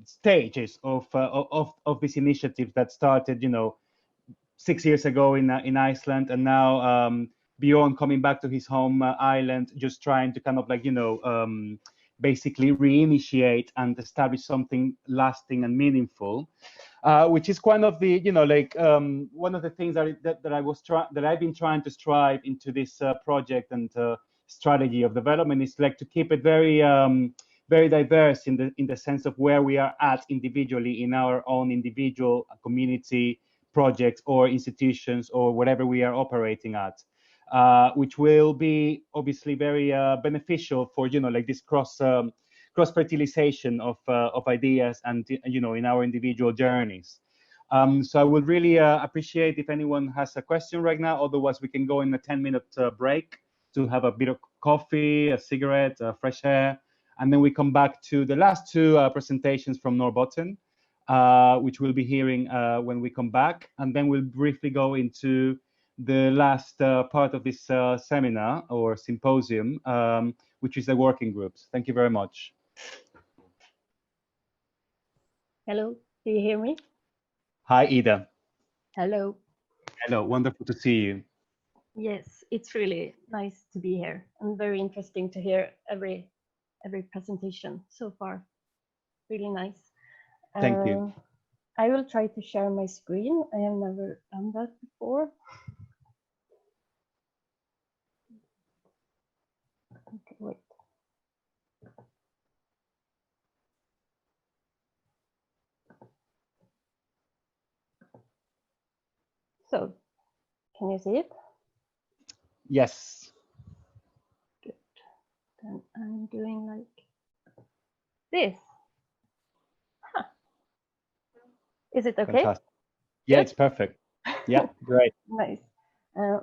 stages of this initiative that started 6 years ago in Iceland, and now Bjorn coming back to his home island, just trying to kind of like basically reinitiate and establish something lasting and meaningful, which is one of the one of the things that I've been trying to strive into this project and strategy of development, is like to keep it very very diverse in the sense of where we are at individually in our own individual community, projects or institutions or whatever we are operating at, which will be obviously very beneficial for, like this cross fertilization of ideas and, in our individual journeys. So I would really appreciate if anyone has a question right now. Otherwise, we can go in a 10-minute break to have a bit of coffee, a cigarette, fresh air, and then we come back to the last two presentations from Norrbotten, which we'll be hearing when we come back, and then we'll briefly go into the last part of this seminar or symposium, which is the working groups. Thank you very much. Hello, do you hear me? Hi, Ida. Hello. Hello, wonderful to see you. Yes, it's really nice to be here and very interesting to hear every presentation so far. Really nice. Thank you. I will try to share my screen. I have never done that before. Okay, wait. So, can you see it? Yes. Good. Then I'm doing like this. Huh. Is it okay? Fantastic. Yeah, Good? it's perfect. Yeah, great. Nice.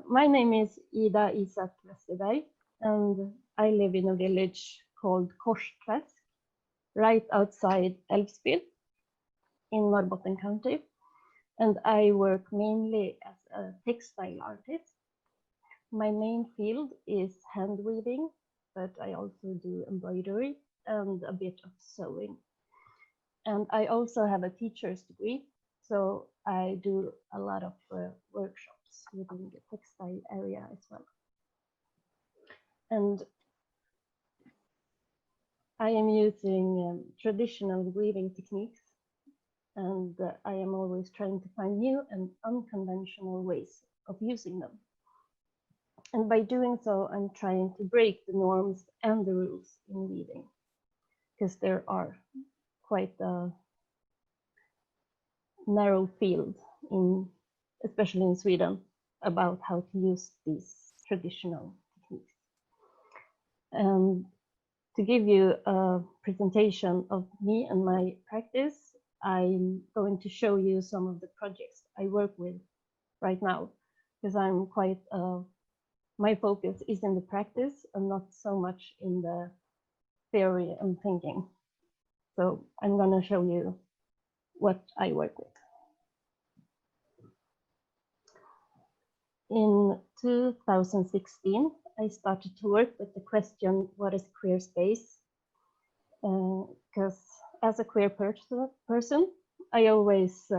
My name is Ida Isak Westerberg, and I live in a village called Korsträsk, right outside Älvsbyn in Norrbotten County. And I work mainly as a textile artist. My main field is hand weaving, but I also do embroidery and a bit of sewing. And I also have a teacher's degree, so I do a lot of workshops within the textile area as well. And I am using traditional weaving techniques, and I am always trying to find new and unconventional ways of using them. And by doing so, I'm trying to break the norms and the rules in weaving, because there are quite a narrow field, especially in Sweden, about how to use these traditional techniques. And to give you a presentation of me and my practice, I'm going to show you some of the projects I work with right now, because I'm quite, my focus is in the practice and not so much in the theory and thinking. So I'm going to show you what I work with. In 2016, I started to work with the question, what is queer space? Because as a queer person, I always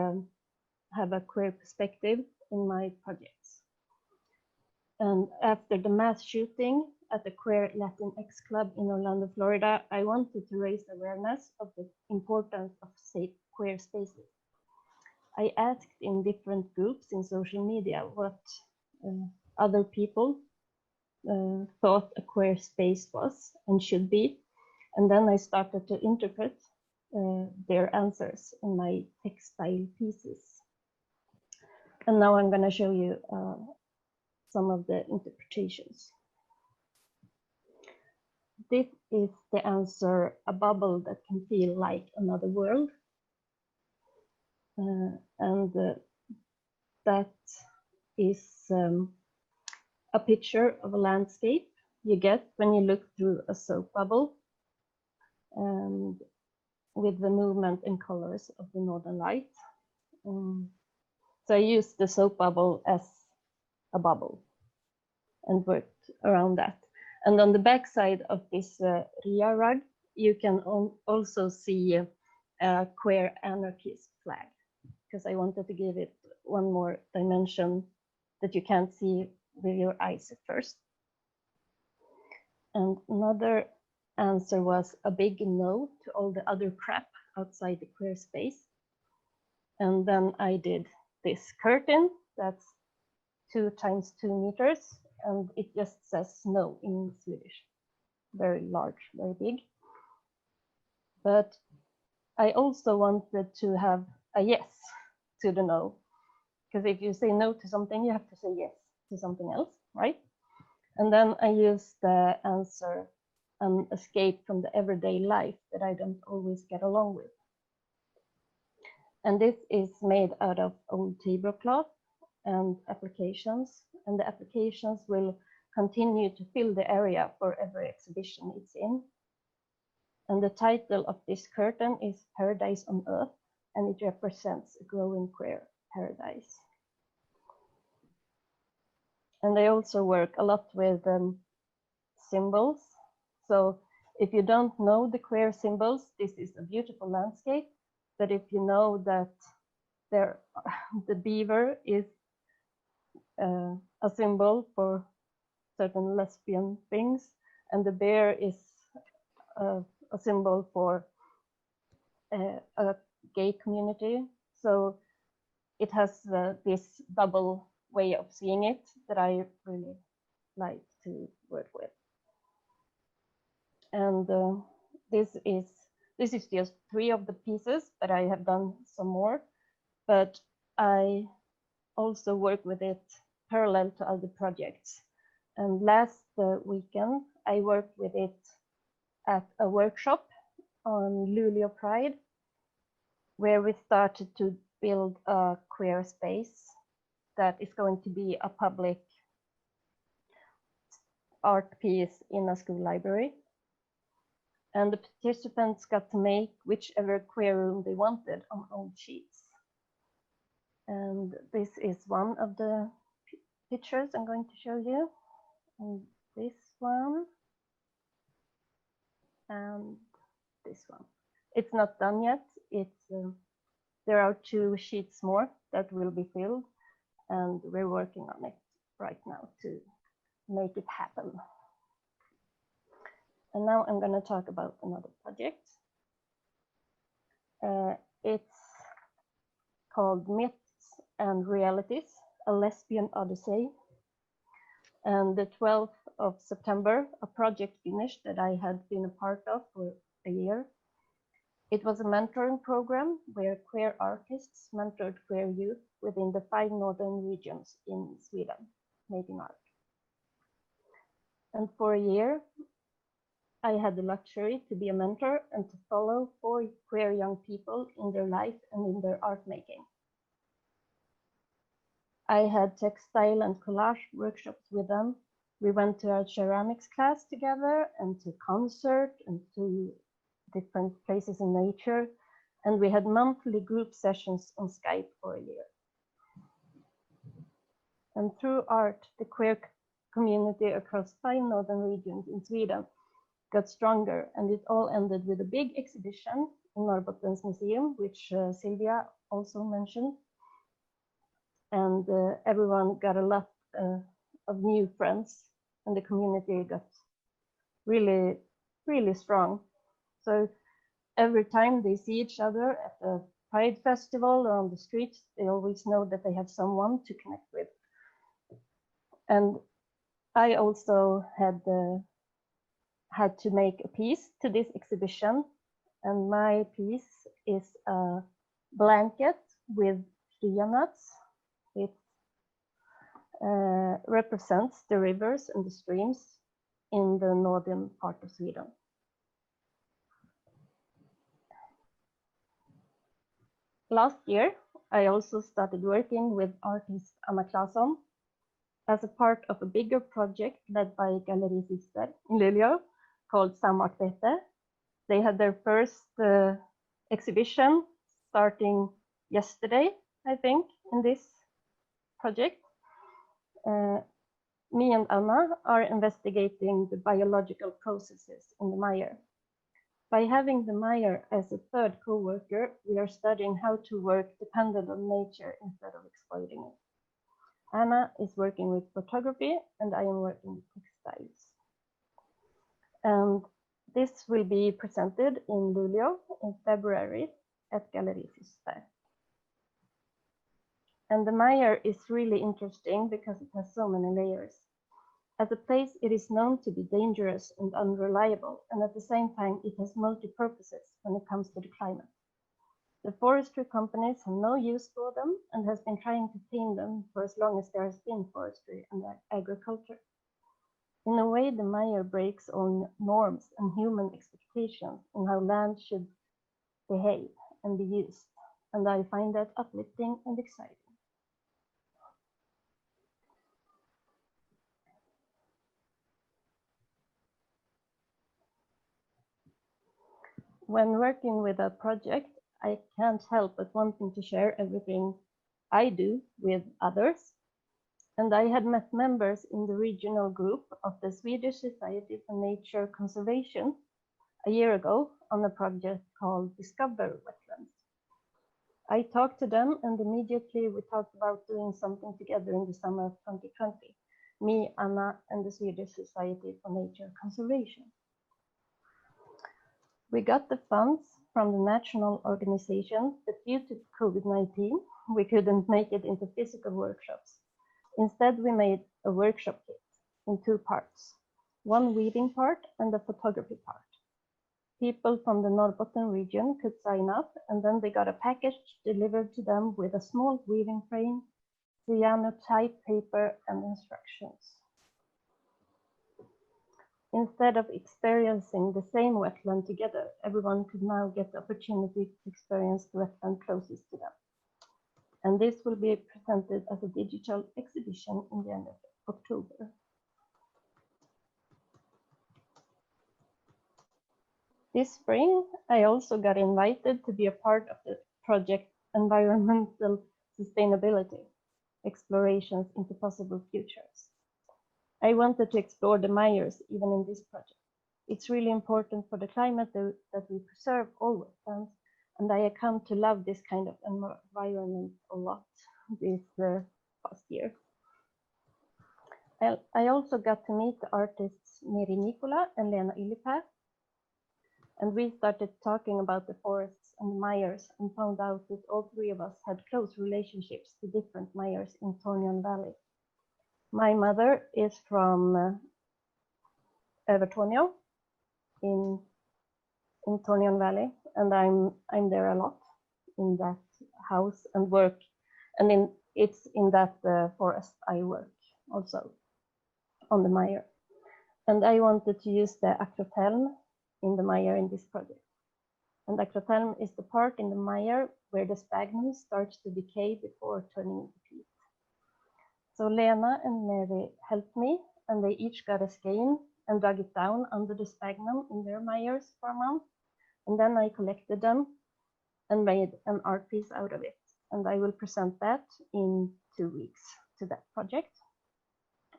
have a queer perspective in my projects. And after the mass shooting at the Queer Latinx Club in Orlando, Florida, I wanted to raise awareness of the importance of safe queer spaces. I asked in different groups in social media what other people thought a queer space was and should be. And then I started to interpret their answers in my textile pieces. And now I'm going to show you some of the interpretations. This is the answer, a bubble that can feel like another world. That is a picture of a landscape you get when you look through a soap bubble, and with the movement and colors of the northern light. So I used the soap bubble as a bubble and worked around that. And on the back side of this Ria rug, you can also see a queer anarchist flag, because I wanted to give it one more dimension that you can't see with your eyes at first. And another answer was a big no to all the other crap outside the queer space. And then I did this curtain that's 2 × 2 meters, and it just says no in Swedish. Very large, very big. But I also wanted to have a yes to the no. Because if you say no to something, you have to say yes to something else, right? And then I use the answer an escape from the everyday life that I don't always get along with. And this is made out of old tablecloth and applications, and the applications will continue to fill the area for every exhibition it's in. And the title of this curtain is Paradise on Earth, and it represents a growing queer paradise. And I also work a lot with symbols. So if you don't know the queer symbols, this is a beautiful landscape. But if you know that the beaver is a symbol for certain lesbian things, and the bear is a symbol for a gay community. So it has this double way of seeing it that I really like to work with. And this is just 3 of the pieces, but I have done some more. But I also work with it parallel to other projects. And last weekend, I worked with it at a workshop on Luleå Pride, where we started to build a queer space that is going to be a public art piece in a school library. And the participants got to make whichever queer room they wanted on old sheets. And this is one of the pictures I'm going to show you. And this one. And this one. It's not done yet. There are 2 sheets more that will be filled. And we're working on it right now to make it happen. And now I'm going to talk about another project. It's called Myths and Realities, a Lesbian Odyssey. And the 12th of September, a project finished that I had been a part of for a year. It was a mentoring program where queer artists mentored queer youth within the 5 northern regions in Sweden, making art. And for a year, I had the luxury to be a mentor and to follow 4 queer young people in their life and in their art making. I had textile and collage workshops with them. We went to a ceramics class together and to concert and to different places in nature. And we had monthly group sessions on Skype for a year. And through art, the queer community across 5 northern regions in Sweden got stronger, and it all ended with a big exhibition in Norrbotten's museum, which Sylvia also mentioned. And everyone got a lot of new friends, and the community got really, really strong. So every time they see each other at the Pride Festival or on the streets, they always know that they have someone to connect with. And I also had to make a piece to this exhibition, and my piece is a blanket with chia nuts. It represents the rivers and the streams in the northern part of Sweden. Last year, I also started working with artist Anna Claesson as a part of a bigger project led by Galleri Syster in Luleå called Samarbete. They had their first exhibition starting yesterday, I think, in this project. Me and Anna are investigating the biological processes in the mire. By having the mire as a third co-worker, we are studying how to work dependent on nature instead of exploiting it. Anna is working with photography and I am working with textiles. And this will be presented in Luleå in February at Galleri Syster. And the mire is really interesting because it has so many layers. As a place, it is known to be dangerous and unreliable, and at the same time, it has multi-purposes when it comes to the climate. The forestry companies have no use for them and has been trying to tame them for as long as there has been forestry and agriculture. In a way, the Meyer breaks all norms and human expectations in how land should behave and be used, and I find that uplifting and exciting. When working with a project, I can't help but wanting to share everything I do with others. And I had met members in the regional group of the Swedish Society for Nature Conservation a year ago on a project called Discover Wetlands. I talked to them and immediately we talked about doing something together in the summer of 2020, me, Anna, and the Swedish Society for Nature Conservation. We got the funds from the national organization, but due to COVID-19, we couldn't make it into physical workshops. Instead, we made a workshop kit in 2 parts, one weaving part and a photography part. People from the Norrbotten region could sign up and then they got a package delivered to them with a small weaving frame, cyanotype paper and instructions. Instead of experiencing the same wetland together, everyone could now get the opportunity to experience the wetland closest to them. And this will be presented as a digital exhibition in the end of October. This spring, I also got invited to be a part of the project Environmental Sustainability, Explorations into Possible Futures. I wanted to explore the Meyers even in this project. It's really important for the climate that we preserve all wetlands, and I have come to love this kind of environment a lot this past year. I also got to meet the artists Miri Nikola and Lena Ylipää, and we started talking about the forests and the Meyers and found out that all 3 of us had close relationships to different Meyers in Tornion Valley. My mother is from Övertorneå in Tornion Valley, and I'm there a lot in that house and work, and it's in that forest I work also on the Meyer. And I wanted to use the acrothelm in the Meyer in this project. And acrothelm is the part in the Meyer where the sphagnum starts to decay before turning into peat. So Lena and Mary helped me, and they each got a skein and dug it down under the sphagnum in their Meyers for a month. And then I collected them and made an art piece out of it. And I will present that in 2 weeks to that project.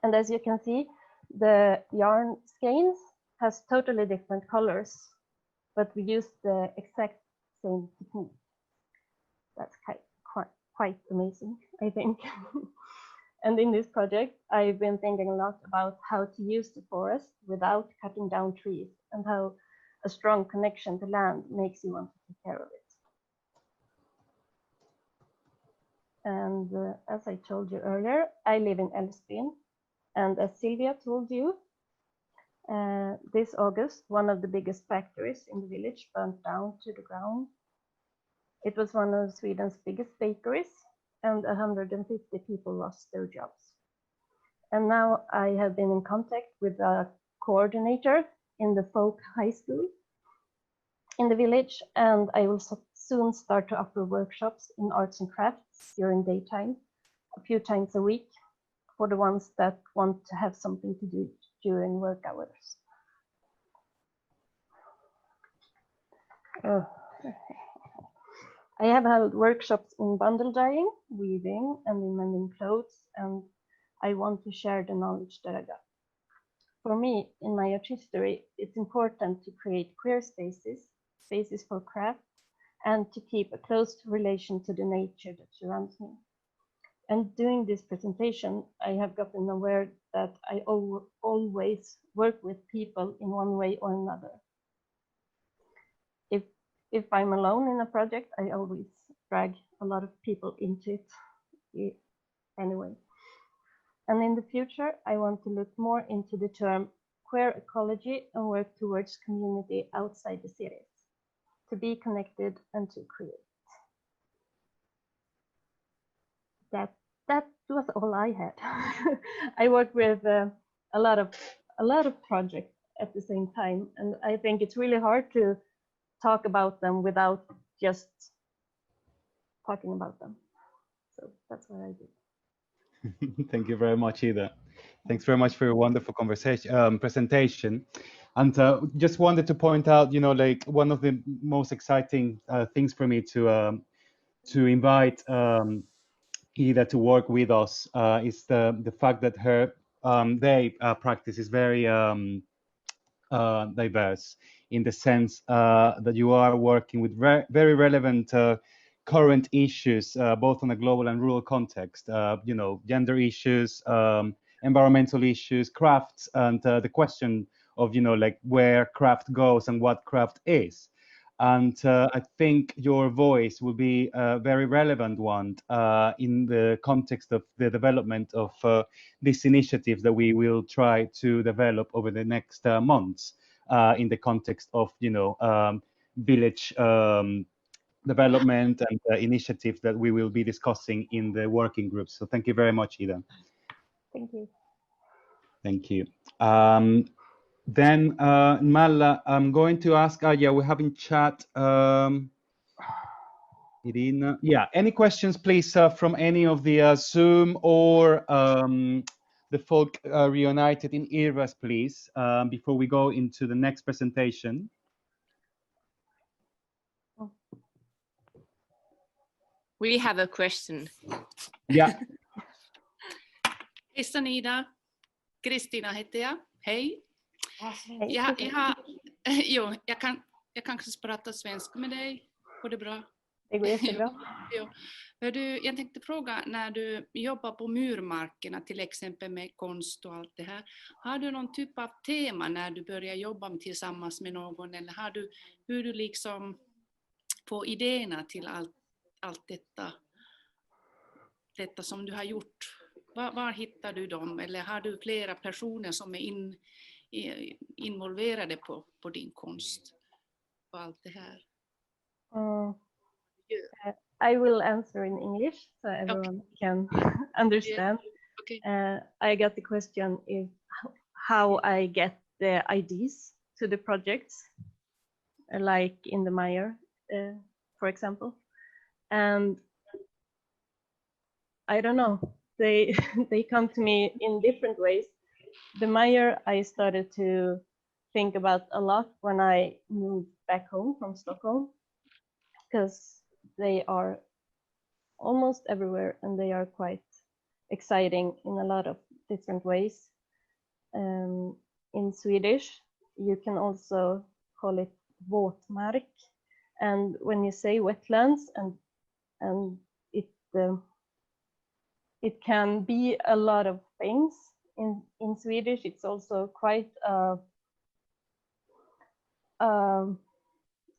And as you can see, the yarn skeins has totally different colors, but we used the exact same technique. That's quite amazing, I think. And in this project, I've been thinking a lot about how to use the forest without cutting down trees and how a strong connection to land makes you want to take care of it. And as I told you earlier, I live in Älvsbyn. And as Sylvia told you, this August, one of the biggest factories in the village burnt down to the ground. It was one of Sweden's biggest bakeries, and 150 people lost their jobs. And now I have been in contact with a coordinator in the folk high school in the village, and I will soon start to offer workshops in arts and crafts during daytime, a few times a week, for the ones that want to have something to do during work hours. I have held workshops in bundle dyeing, weaving, and in mending clothes, and I want to share the knowledge that I got. For me, in my art history, it's important to create queer spaces, spaces for craft, and to keep a close relation to the nature that surrounds me. And doing this presentation, I have gotten aware that I always work with people in one way or another. If I'm alone in a project, I always drag a lot of people into it anyway. And in the future, I want to look more into the term queer ecology and work towards community outside the cities, to be connected and to create. that was all I had. I work with a lot of projects at the same time, and I think it's really hard to talk about them without just talking about them. So that's what I did. Thank you very much, Ida. Thanks very much for your wonderful conversation presentation. And just wanted to point out, you know, like one of the most exciting things for me to invite Ida to work with us is the fact that her day practice is very diverse in the sense that you are working with very relevant current issues, both on a global and rural context. You know, gender issues, environmental issues, crafts, and the question of, you know, like where craft goes and what craft is. And I think your voice will be a very relevant one in the context of the development of these initiatives that we will try to develop over the next months in the context of, you know, village development and initiatives that we will be discussing in the working groups. So thank you very much, Ida. Thank you. Thank you. Then, Mala, I'm going to ask, yeah, we have in chat, Irina. Yeah, any questions, please, from any of the Zoom or the folk reunited in IRVAS, please, before we go into the next presentation. We have a question. Yeah. Hejsan Ida, Kristina heter jag. Hej. Jag kanske ska prata svenska med dig. Går det bra? Det går jättebra. Jo. Jag tänkte fråga, när du jobbar på murmarkerna till exempel med konst och allt det här, har du någon typ av tema när du börjar jobba tillsammans med någon, eller har du hur du liksom får idéerna till allt detta som du har gjort? Var hittar du dem, eller har du flera personer som är involverade på din konst och allt det här? I will answer in English so everyone can understand. Okay. I got the question is how I get the ideas to the projects, like in the Meyer, for example. And I don't know, they come to me in different ways. The Meyer I started to think about a lot when I moved back home from Stockholm, because they are almost everywhere and they are quite exciting in a lot of different ways. In Swedish, you can also call it våtmark, and when you say wetlands, and it can be a lot of things. In Swedish, it's also quite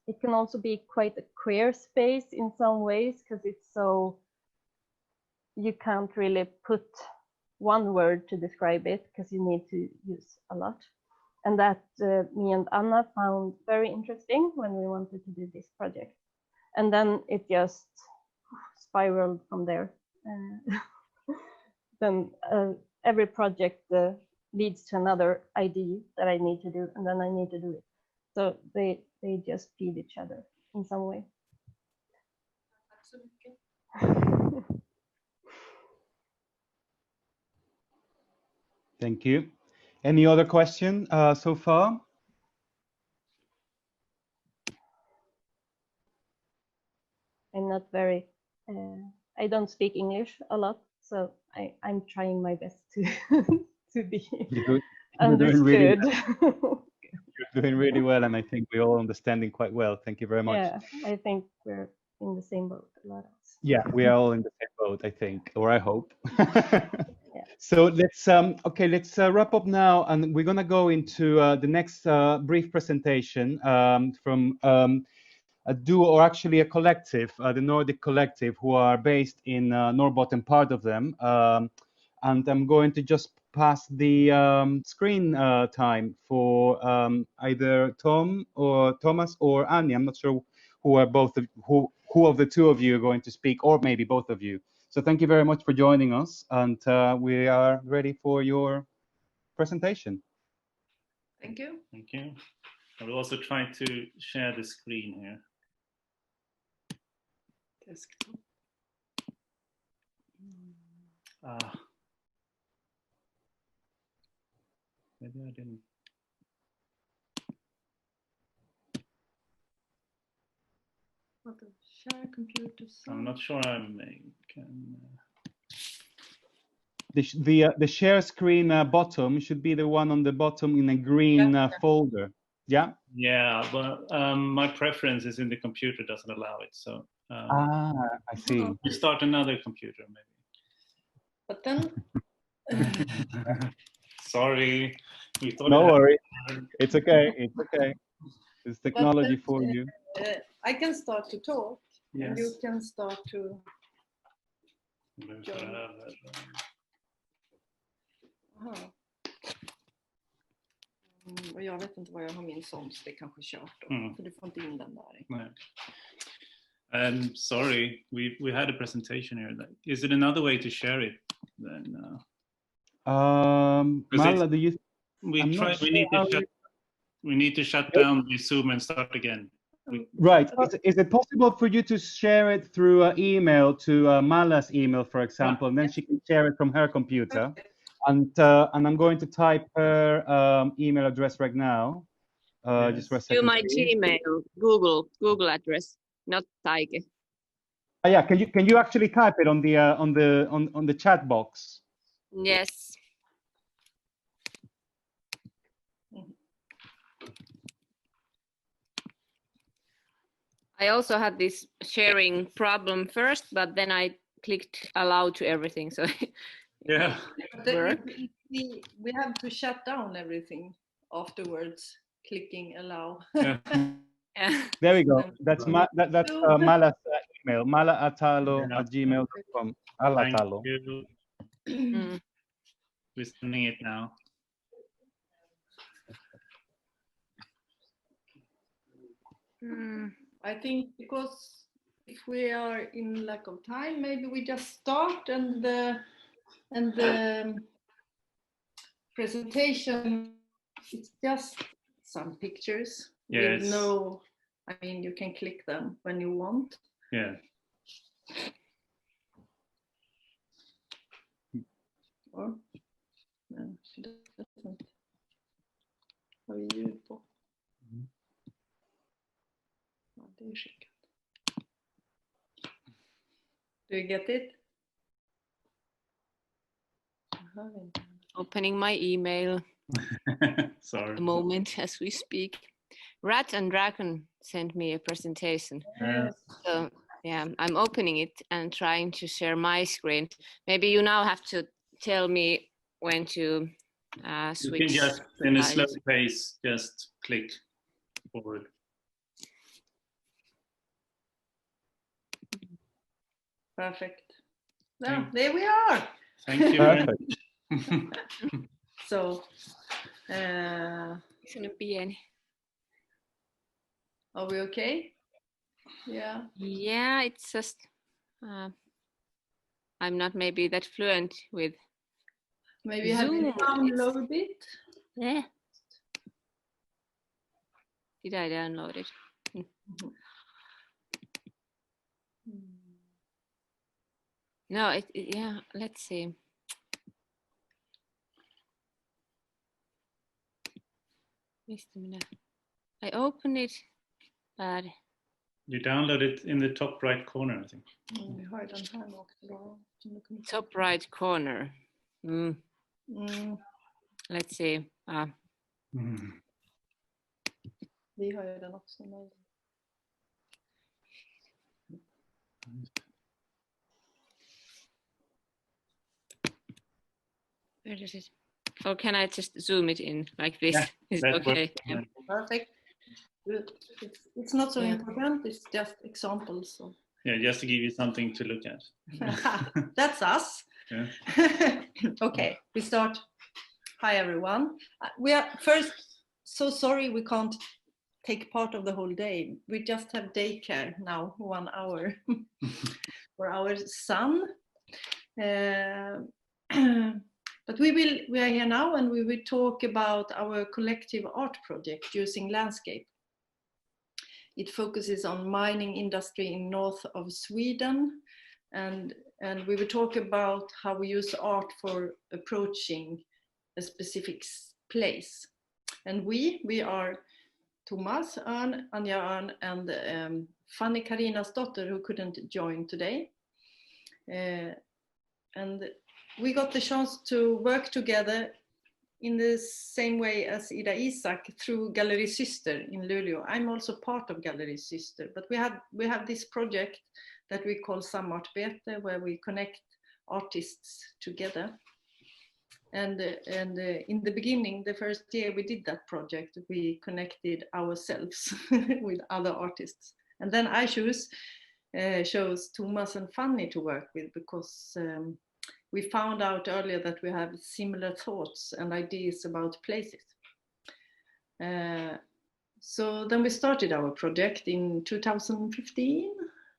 it can also be quite a queer space in some ways, because it's so, you can't really put one word to describe it because you need to use a lot. And that me and Anna found very interesting when we wanted to do this project. And then it just spiraled from there. Then every project leads to another idea that I need to do, and then I need to do it. So they just feed each other in some way. Thank you. Any other question so far? I'm not very, I don't speak English a lot, so I'm trying my best to be understood. You're doing really well, and I think we're all understanding quite well. Thank you very much. Yeah, I think we're in the same boat, a lot of us. Yeah, we are all in the same boat, I think, or I hope. So let's let's wrap up now, and we're gonna go into the next brief presentation from a duo, or actually a collective, the Nordic Collective, who are based in Norrbotten, part of them. And I'm going to just pass the screen time for either Tom or Thomas or Annie. I'm not sure who are both who of the two of you are going to speak, or maybe both of you. So thank you very much for joining us, and we are ready for your presentation. Thank you. Thank you. I will also try to share the screen here. Desktop. Maybe I didn't. Share computer. I'm not sure I can. The share screen bottom should be the one on the bottom in a green folder. Yeah. Yeah, but my preference is in the computer doesn't allow it. So I see. we start another computer maybe. But then. Sorry. No worry. It's okay. It's okay. It's technology for you. I can start to talk. Yes. And you can start to. Och jag vet inte var jag har min sån, så det kanske kört då. För du får inte in den där. Nej. Sorry, we had a presentation here. Is it another way to share it? Then, Malla, do you? We need to shut down the Zoom and start again. Right. Is it possible for you to share it through email to Mala's email, for example, and then she can share it from her computer? And I'm going to type her email address right now. Just for a second. To my Gmail, Google address, not Taike. Yeah. Can you actually type it on the chat box? Yes. I also had this sharing problem first, but then I clicked allow to everything, so yeah. We have to shut down everything afterwards. Clicking allow. Yeah. There we go. That's Mala's email. malaatalo@gmail.com. Alatalo. We're sending it now. I think because if we are in lack of time, maybe we just start and the presentation is just some pictures. Yes. With no, I mean, you can click them when you want. Yeah. Or no, she doesn't. Har vi ljud på? Det är skickat. Do you get it? Opening my email. Sorry. At the moment as we speak. Rat and Dragon sent me a presentation. Yes. So yeah, I'm opening it and trying to share my screen. Maybe you now have to tell me when to switch. You can just, in a slow pace, just click forward. Perfect. Now, there we are. Thank you very much. So, are we okay? Yeah. Yeah, it's just I'm not maybe that fluent with. Maybe have you downloaded it? Yeah. Did I download it? No, yeah, let's see. I open it, but you download it in the top right corner, I think. Top right corner. Let's see. Vi har ju den också med. Where does it? Or can I just zoom it in like this? Yeah, okay. Yeah. Perfect. It's not so important. It's just examples. So. Yeah, just to give you something to look at. That's us. Yeah. Okay, we start. Hi everyone. We are first so sorry we can't take part of the whole day. We just have daycare now, 1 hour for our son. But we are here now, and we will talk about our collective art project using landscape. It focuses on mining industry in north of Sweden, and we will talk about how we use art for approaching a specific place. And we are Thomas Örn, Anja Örn, and Fanny Karinasdotter, who couldn't join today. And we got the chance to work together in the same way as Ida Isak through Gallery Syster in Luleå. I'm also part of Gallery Syster, but we have this project that we call Samarbete, where we connect artists together. And in the beginning, the first year we did that project, we connected ourselves with other artists. And then I chose Thomas and Fanny to work with, because we found out earlier that we have similar thoughts and ideas about places. So then we started our project in 2015,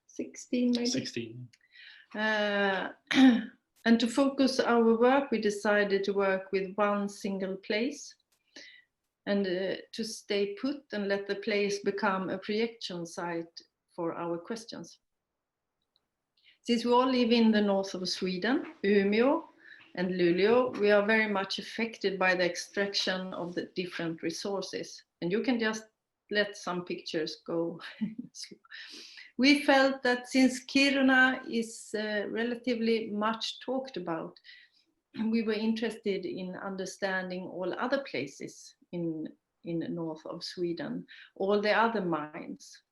16 maybe? 16. And to focus our work, we decided to work with one single place and to stay put and let the place become a projection site for our questions. Since we all live in the north of Sweden, Umeå and Luleå, we are very much affected by the extraction of the different resources. And you can just let some pictures go. We felt that since Kiruna is relatively much talked about, we were interested in understanding all other places in north of Sweden, all the other mines.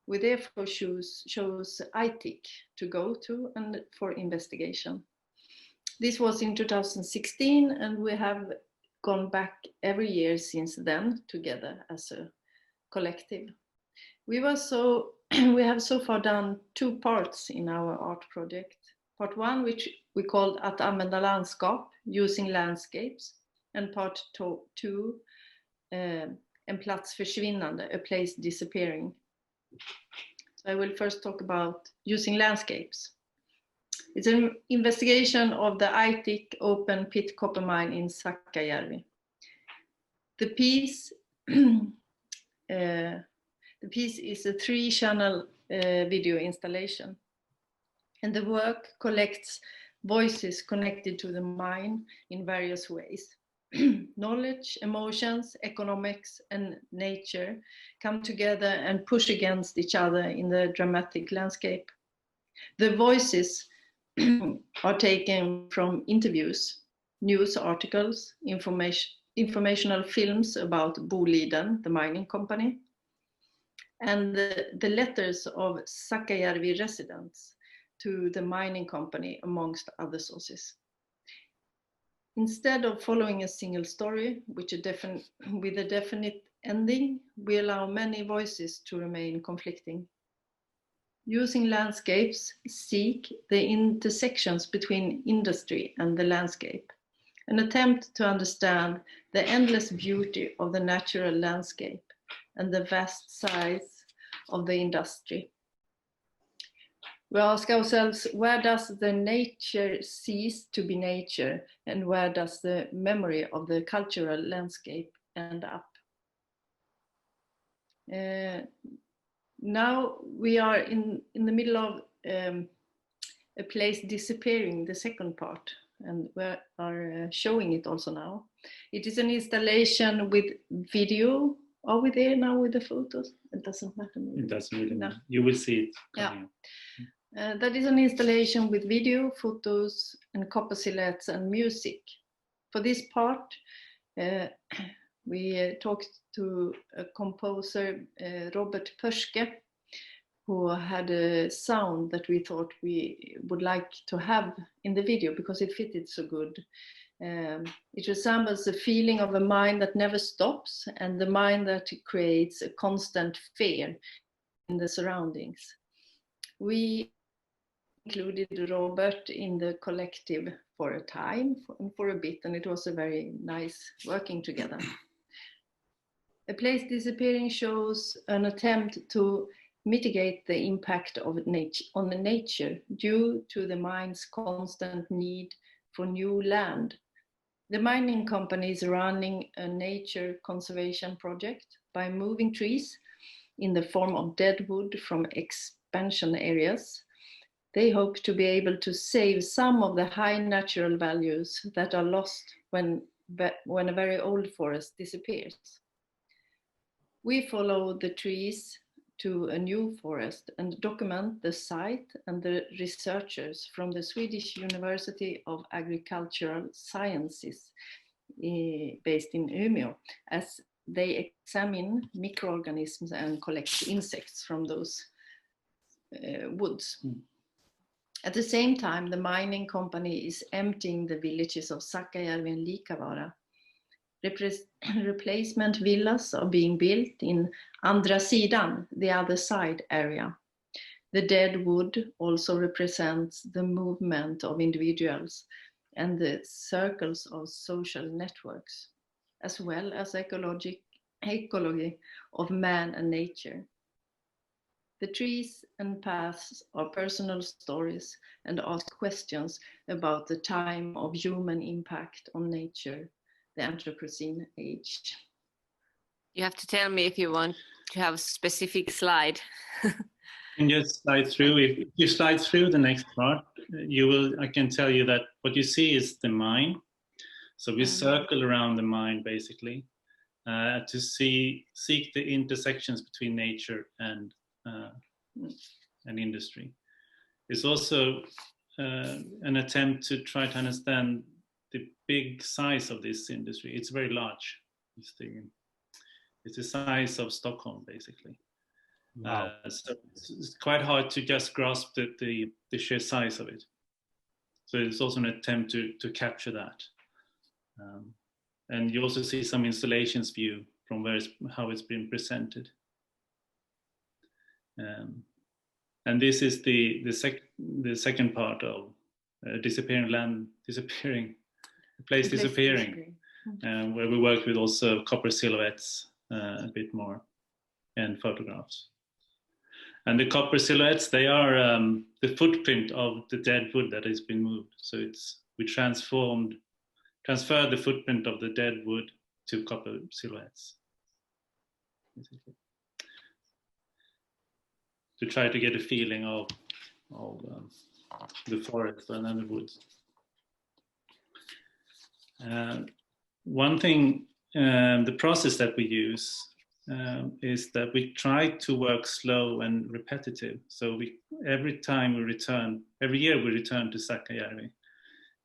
We therefore chose Aitik to go to and for investigation. This was in 2016, and we have gone back every year since then together as a collective. We have so far done 2 parts in our art project. Part 1, which we called Att använda landskap, using landscapes, and part 2, En plats försvinnande, a place disappearing. So I will first talk about using landscapes. It's an investigation of the Aitik open pit copper mine in Sakkajärvi. The piece is a 3-channel video installation, and the work collects voices connected to the mine in various ways. Knowledge, emotions, economics, and nature come together and push against each other in the dramatic landscape. The voices are taken from interviews, news articles, informational films about Boliden, the mining company, and the letters of Sakkajärvi residents to the mining company, amongst other sources. Instead of following a single story with a definite ending, we allow many voices to remain conflicting. Using landscapes, seek the intersections between industry and the landscape, an attempt to understand the endless beauty of the natural landscape and the vast size of the industry. We ask ourselves, where does the nature cease to be nature, and where does the memory of the cultural landscape end up? Now we are in the middle of a place disappearing, the second part, and we are showing it also now. It is an installation with video. Are we there now with the photos? It doesn't matter. Maybe. It doesn't really No. matter. You will see it. Yeah. That is an installation with video, photos, and copper silhouettes and music. For this part, we talked to a composer, Robert Pörske, who had a sound that we thought we would like to have in the video because it fitted so good. It resembles the feeling of a mind that never stops and the mind that creates a constant fear in the surroundings. We included Robert in the collective for a time, for a bit, and it was a very nice working together. A place disappearing shows an attempt to mitigate the impact of nature on the nature due to the mine's constant need for new land. The mining company is running a nature conservation project by moving trees in the form of dead wood from expansion areas. They hope to be able to save some of the high natural values that are lost when a very old forest disappears. We follow the trees to a new forest and document the site and the researchers from the Swedish University of Agricultural Sciences based in Umeå as they examine microorganisms and collect insects from those woods. At the same time, the mining company is emptying the villages of Sakajärvi and Liikavaara. Replacement villas are being built in Andra sidan, the other side area. The dead wood also represents the movement of individuals and the circles of social networks, as well as ecology of man and nature. The trees and paths are personal stories and ask questions about the time of human impact on nature, the Anthropocene age. You have to tell me if you want to have a specific slide. And just slide through. If you slide through the next part, you will. I can tell you that what you see is the mine. So we circle around the mine basically to seek the intersections between nature and industry. It's also an attempt to try to understand the big size of this industry. It's very large. It's the size of Stockholm, basically. Wow. So it's quite hard to just grasp the sheer size of it. So it's also an attempt to capture that. And you also see some installations view from how it's been presented. And this is the second part of disappearing, where we work with also copper silhouettes a bit more and photographs. And the copper silhouettes, they are the footprint of the dead wood that has been moved. So we transferred the footprint of the dead wood to copper silhouettes, basically, to try to get a feeling of the forest and then the woods. One thing, the process that we use is that we try to work slow and repetitive. So every year we return to Sakajärvi.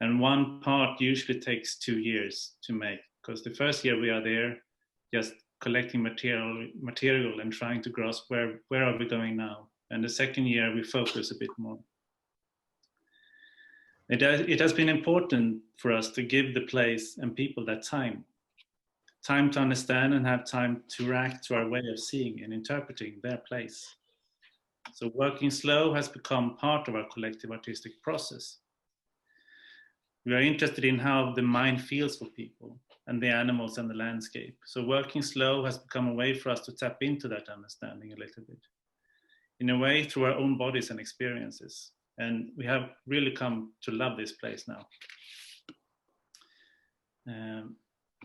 And one part usually takes 2 years to make, because the first year we are there just collecting material and trying to grasp where are we going now. And the second year we focus a bit more. It has been important for us to give the place and people that time to understand and have time to react to our way of seeing and interpreting their place. So working slow has become part of our collective artistic process. We are interested in how the mind feels for people and the animals and the landscape. So working slow has become a way for us to tap into that understanding a little bit, in a way through our own bodies and experiences. And we have really come to love this place now.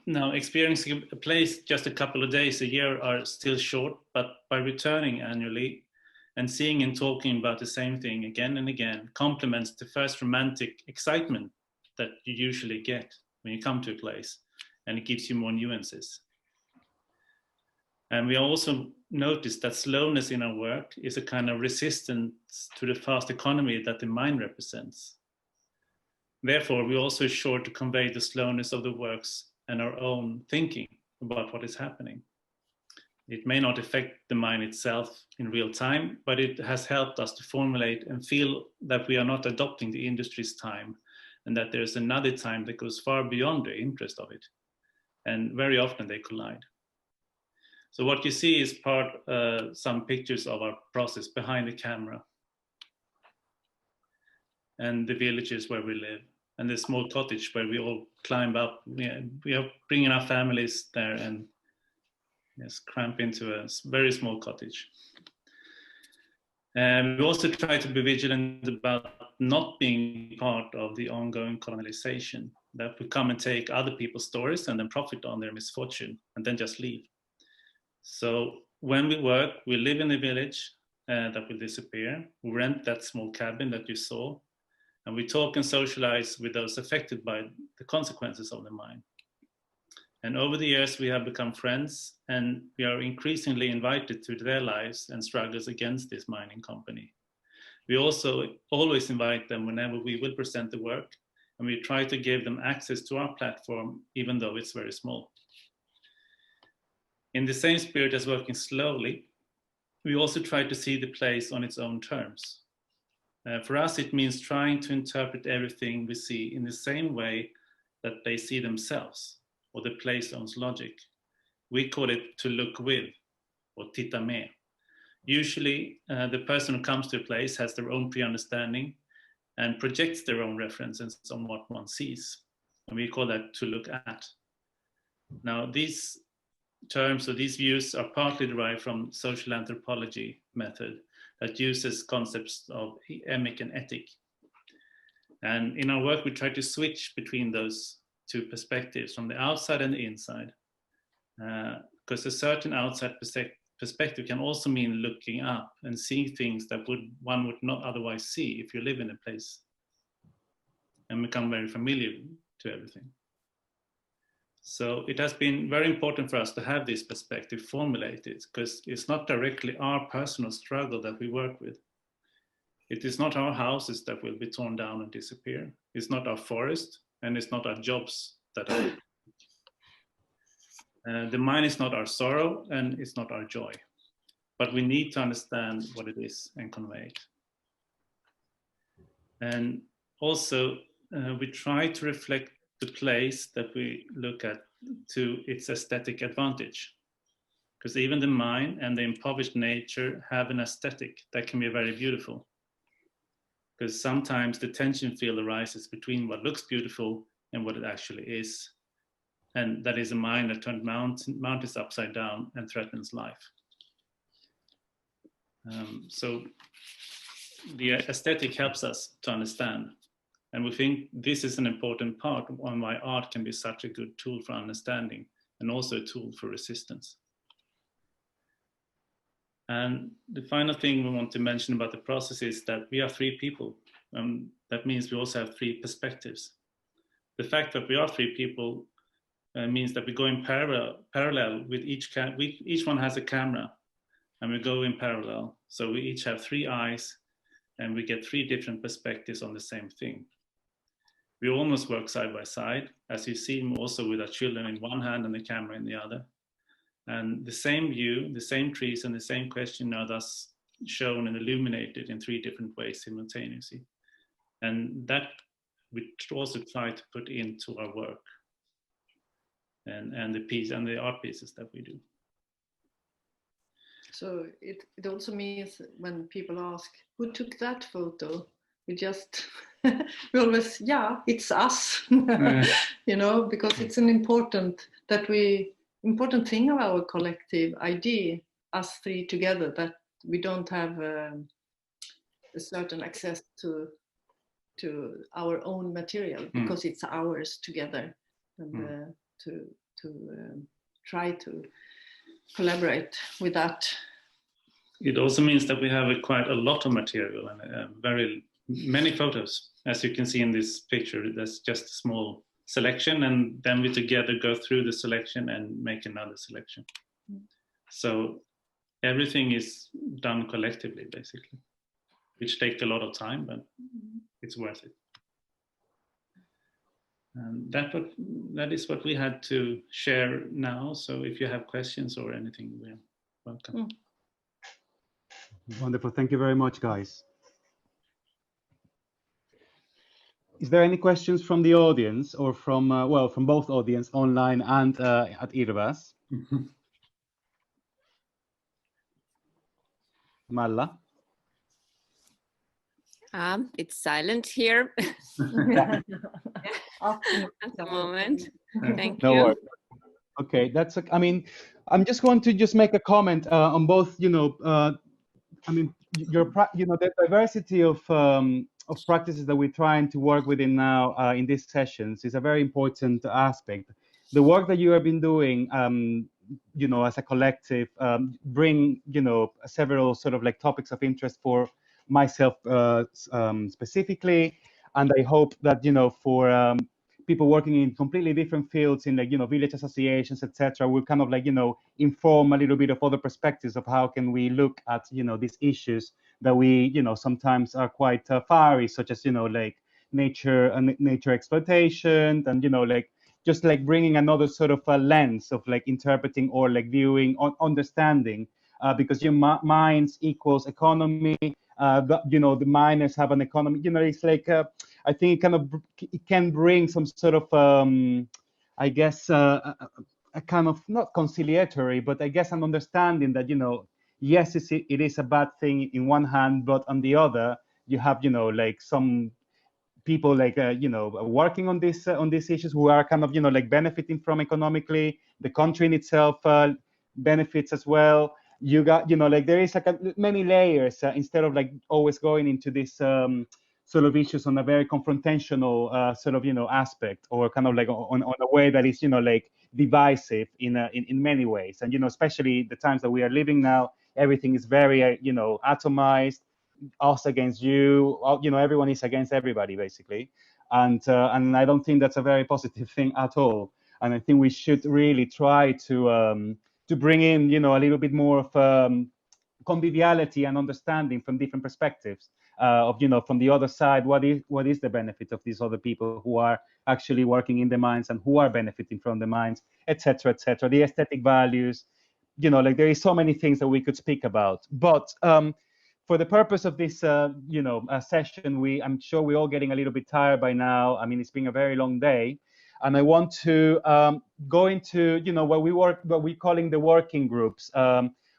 Now, experiencing a place just a couple of days a year are still short, but by returning annually and seeing and talking about the same thing again and again complements the first romantic excitement that you usually get when you come to a place, and it gives you more nuances. And we also noticed that slowness in our work is a kind of resistance to the fast economy that the mind represents. Therefore, we're also sure to convey the slowness of the works and our own thinking about what is happening. It may not affect the mind itself in real time, but it has helped us to formulate and feel that we are not adopting the industry's time, and that there's another time that goes far beyond the interest of it. And very often they collide. So what you see is some pictures of our process behind the camera, and the villages where we live, and the small cottage where we all climb up. We are bringing our families there and cramp into a very small cottage. We also try to be vigilant about not being part of the ongoing colonization, that we come and take other people's stories and then profit on their misfortune and then just leave. So when we work, we live in a village that will disappear. We rent that small cabin that you saw, and we talk and socialize with those affected by the consequences of the mine. And over the years, we have become friends, and we are increasingly invited to their lives and struggles against this mining company. We also always invite them whenever we will present the work, and we try to give them access to our platform, even though it's very small. In the same spirit as working slowly, we also try to see the place on its own terms. For us, it means trying to interpret everything we see in the same way that they see themselves, or the place owns logic. We call it to look with, or titta med. Usually, the person who comes to a place has their own pre-understanding and projects their own references on what one sees. And we call that to look at. Now, these terms or these views are partly derived from social anthropology method that uses concepts of emic and ethic. And in our work, we try to switch between those two perspectives, from the outside and the inside, because a certain outside perspective can also mean looking up and seeing things that one would not otherwise see if you live in a place and become very familiar to everything. So it has been very important for us to have this perspective formulated, because it's not directly our personal struggle that we work with. It is not our houses that will be torn down and disappear. It's not our forest, and it's not our jobs that are. The mine is not our sorrow, and it's not our joy. But we need to understand what it is and convey it. And also, we try to reflect the place that we look at to its aesthetic advantage. Because even the mine and the impoverished nature have an aesthetic that can be very beautiful. Because sometimes the tension field arises between what looks beautiful and what it actually is. And that is a mine that turned mountains upside down and threatens life. So the aesthetic helps us to understand. And we think this is an important part on why art can be such a good tool for understanding, and also a tool for resistance. And the final thing we want to mention about the process is that we are three people. That means we also have three perspectives. The fact that we are three people means that we go in parallel with each one has a camera, and we go in parallel. So we each have three eyes, and we get three different perspectives on the same thing. We almost work side by side, as you see also with our children in one hand and the camera in the other. And the same view, the same trees, and the same question are thus shown and illuminated in three different ways simultaneously. And that we also try to put into our work and the art pieces that we do. So it also means when people ask, who took that photo? We just, we always, yeah, it's us, you know, because it's an important thing of our collective idea, us three together, that we don't have a certain access to our own material, because it's ours together, and to try to collaborate with that. It also means that we have quite a lot of material and very many photos. As you can see in this picture, that's just a small selection, and then we together go through the selection and make another selection. So everything is done collectively, basically, which takes a lot of time, but it's worth it. And that is what we had to share now. So if you have questions or anything, we're welcome. Wonderful. Thank you very much, guys. Is there any questions from the audience, or from, well, from both audience online and at Irvas? Malla? It's silent here at the moment. Thank you. Worries. Okay, I mean, I'm just going to make a comment on both, you know, I mean, the diversity of practices that we're trying to work within now in these sessions is a very important aspect. The work that you have been doing, as a collective, bring, several sort of like topics of interest for myself specifically, and I hope that, for people working in completely different fields in like, village associations, etc., will kind of like, inform a little bit of other perspectives of how can we look at, these issues that we, sometimes are quite fiery, such as, like nature and nature exploitation, and, like just like bringing another sort of a lens of like interpreting or like viewing, understanding, because your minds equals economy. The miners have an economy. It's like I think it can bring some sort of I guess a kind of not conciliatory, but I guess an understanding that yes, it is a bad thing in one hand, but on the other you have like some people like working on these issues who are kind of like benefiting from economically. The country in itself benefits as well. You got like there is like many layers instead of like always going into this sort of issues on a very confrontational sort of aspect, or kind of like on a way that is like divisive in many ways. And especially the times that we are living now, everything is very atomized, us against you, everyone is against everybody basically, and I don't think that's a very positive thing at all. And I think we should really try to bring in a little bit more of conviviality and understanding from different perspectives of from the other side, what is the benefit of these other people who are actually working in the mines and who are benefiting from the mines, etc., etc. The aesthetic values, like there is so many things that we could speak about, but for the purpose of this, session, I'm sure we're all getting a little bit tired by now. I mean, it's been a very long day, and I want to go into, what we're calling the working groups,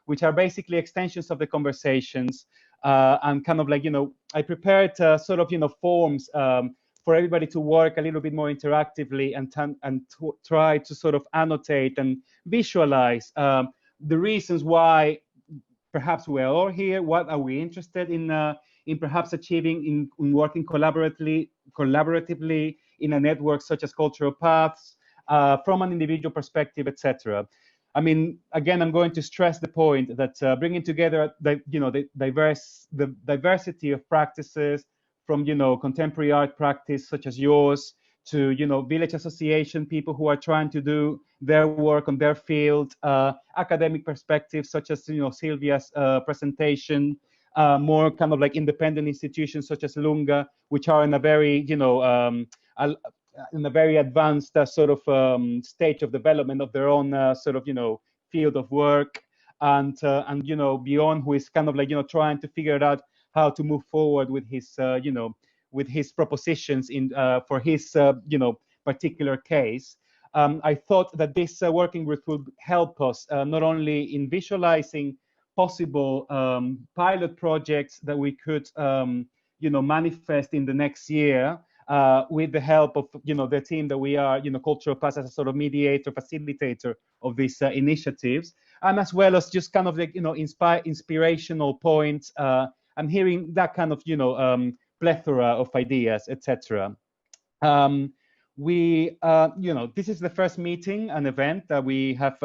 which are basically extensions of the conversations, and kind of like, I prepared sort of, forms for everybody to work a little bit more interactively and try to sort of annotate and visualize the reasons why perhaps we are all here. What are we interested in perhaps achieving in working collaboratively in a network such as Cultural Paths, from an individual perspective, etc. I mean, again, I'm going to stress the point that bringing together the diversity of practices, from contemporary art practice such as yours to village association people who are trying to do their work on their field, academic perspectives such as Sylvia's presentation, more kind of like independent institutions such as Lunga, which are in a very in a very advanced sort of stage of development of their own sort of field of work, and beyond, who is kind of like trying to figure out how to move forward with his with his propositions in for his particular case. I thought that this working group would help us not only in visualizing possible pilot projects that we could manifest in the next year with the help of the team that we are, Cultural Paths, as a sort of mediator, facilitator of these initiatives, and as well as just kind of like inspirational points and hearing that kind of plethora of ideas, etc. This is the first meeting, an event that we have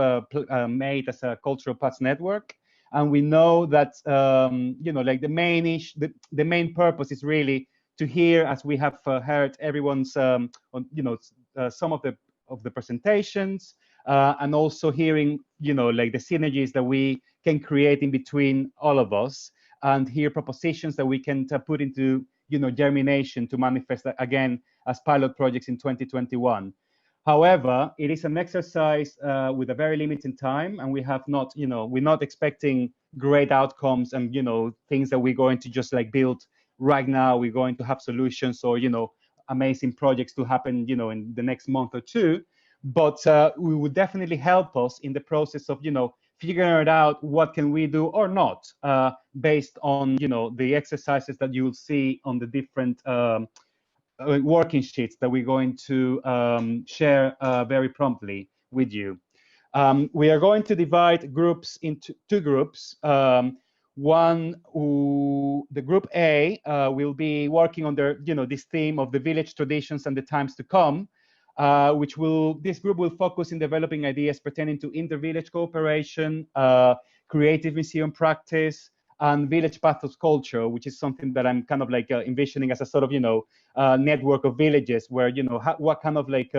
made as a Cultural Paths network, and we know that like the main purpose is really to hear, as we have heard everyone's some of the presentations, and also hearing like the synergies that we can create in between all of us, and hear propositions that we can put into germination to manifest again as pilot projects in 2021. However, it is an exercise with a very limited time, and we have not, we're not expecting great outcomes and things that we're going to just like build right now. We're going to have solutions or amazing projects to happen in the next month or two, but we would definitely help us in the process of figuring out what can we do or not, based on the exercises that you will see on the different working sheets that we're going to share very promptly with you. We are going to divide groups into two groups. The group A will be working on their, this theme of the village traditions and the times to come, this group will focus in developing ideas pertaining to inter-village cooperation, creative museum practice, and village pathos culture, which is something that I'm kind of like envisioning as a sort of, network of villages where, what kind of like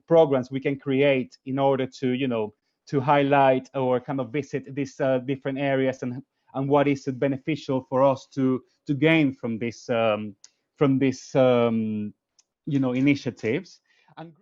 programs we can create in order to, to highlight or kind of visit these different areas and what is beneficial for us to gain from this initiatives. And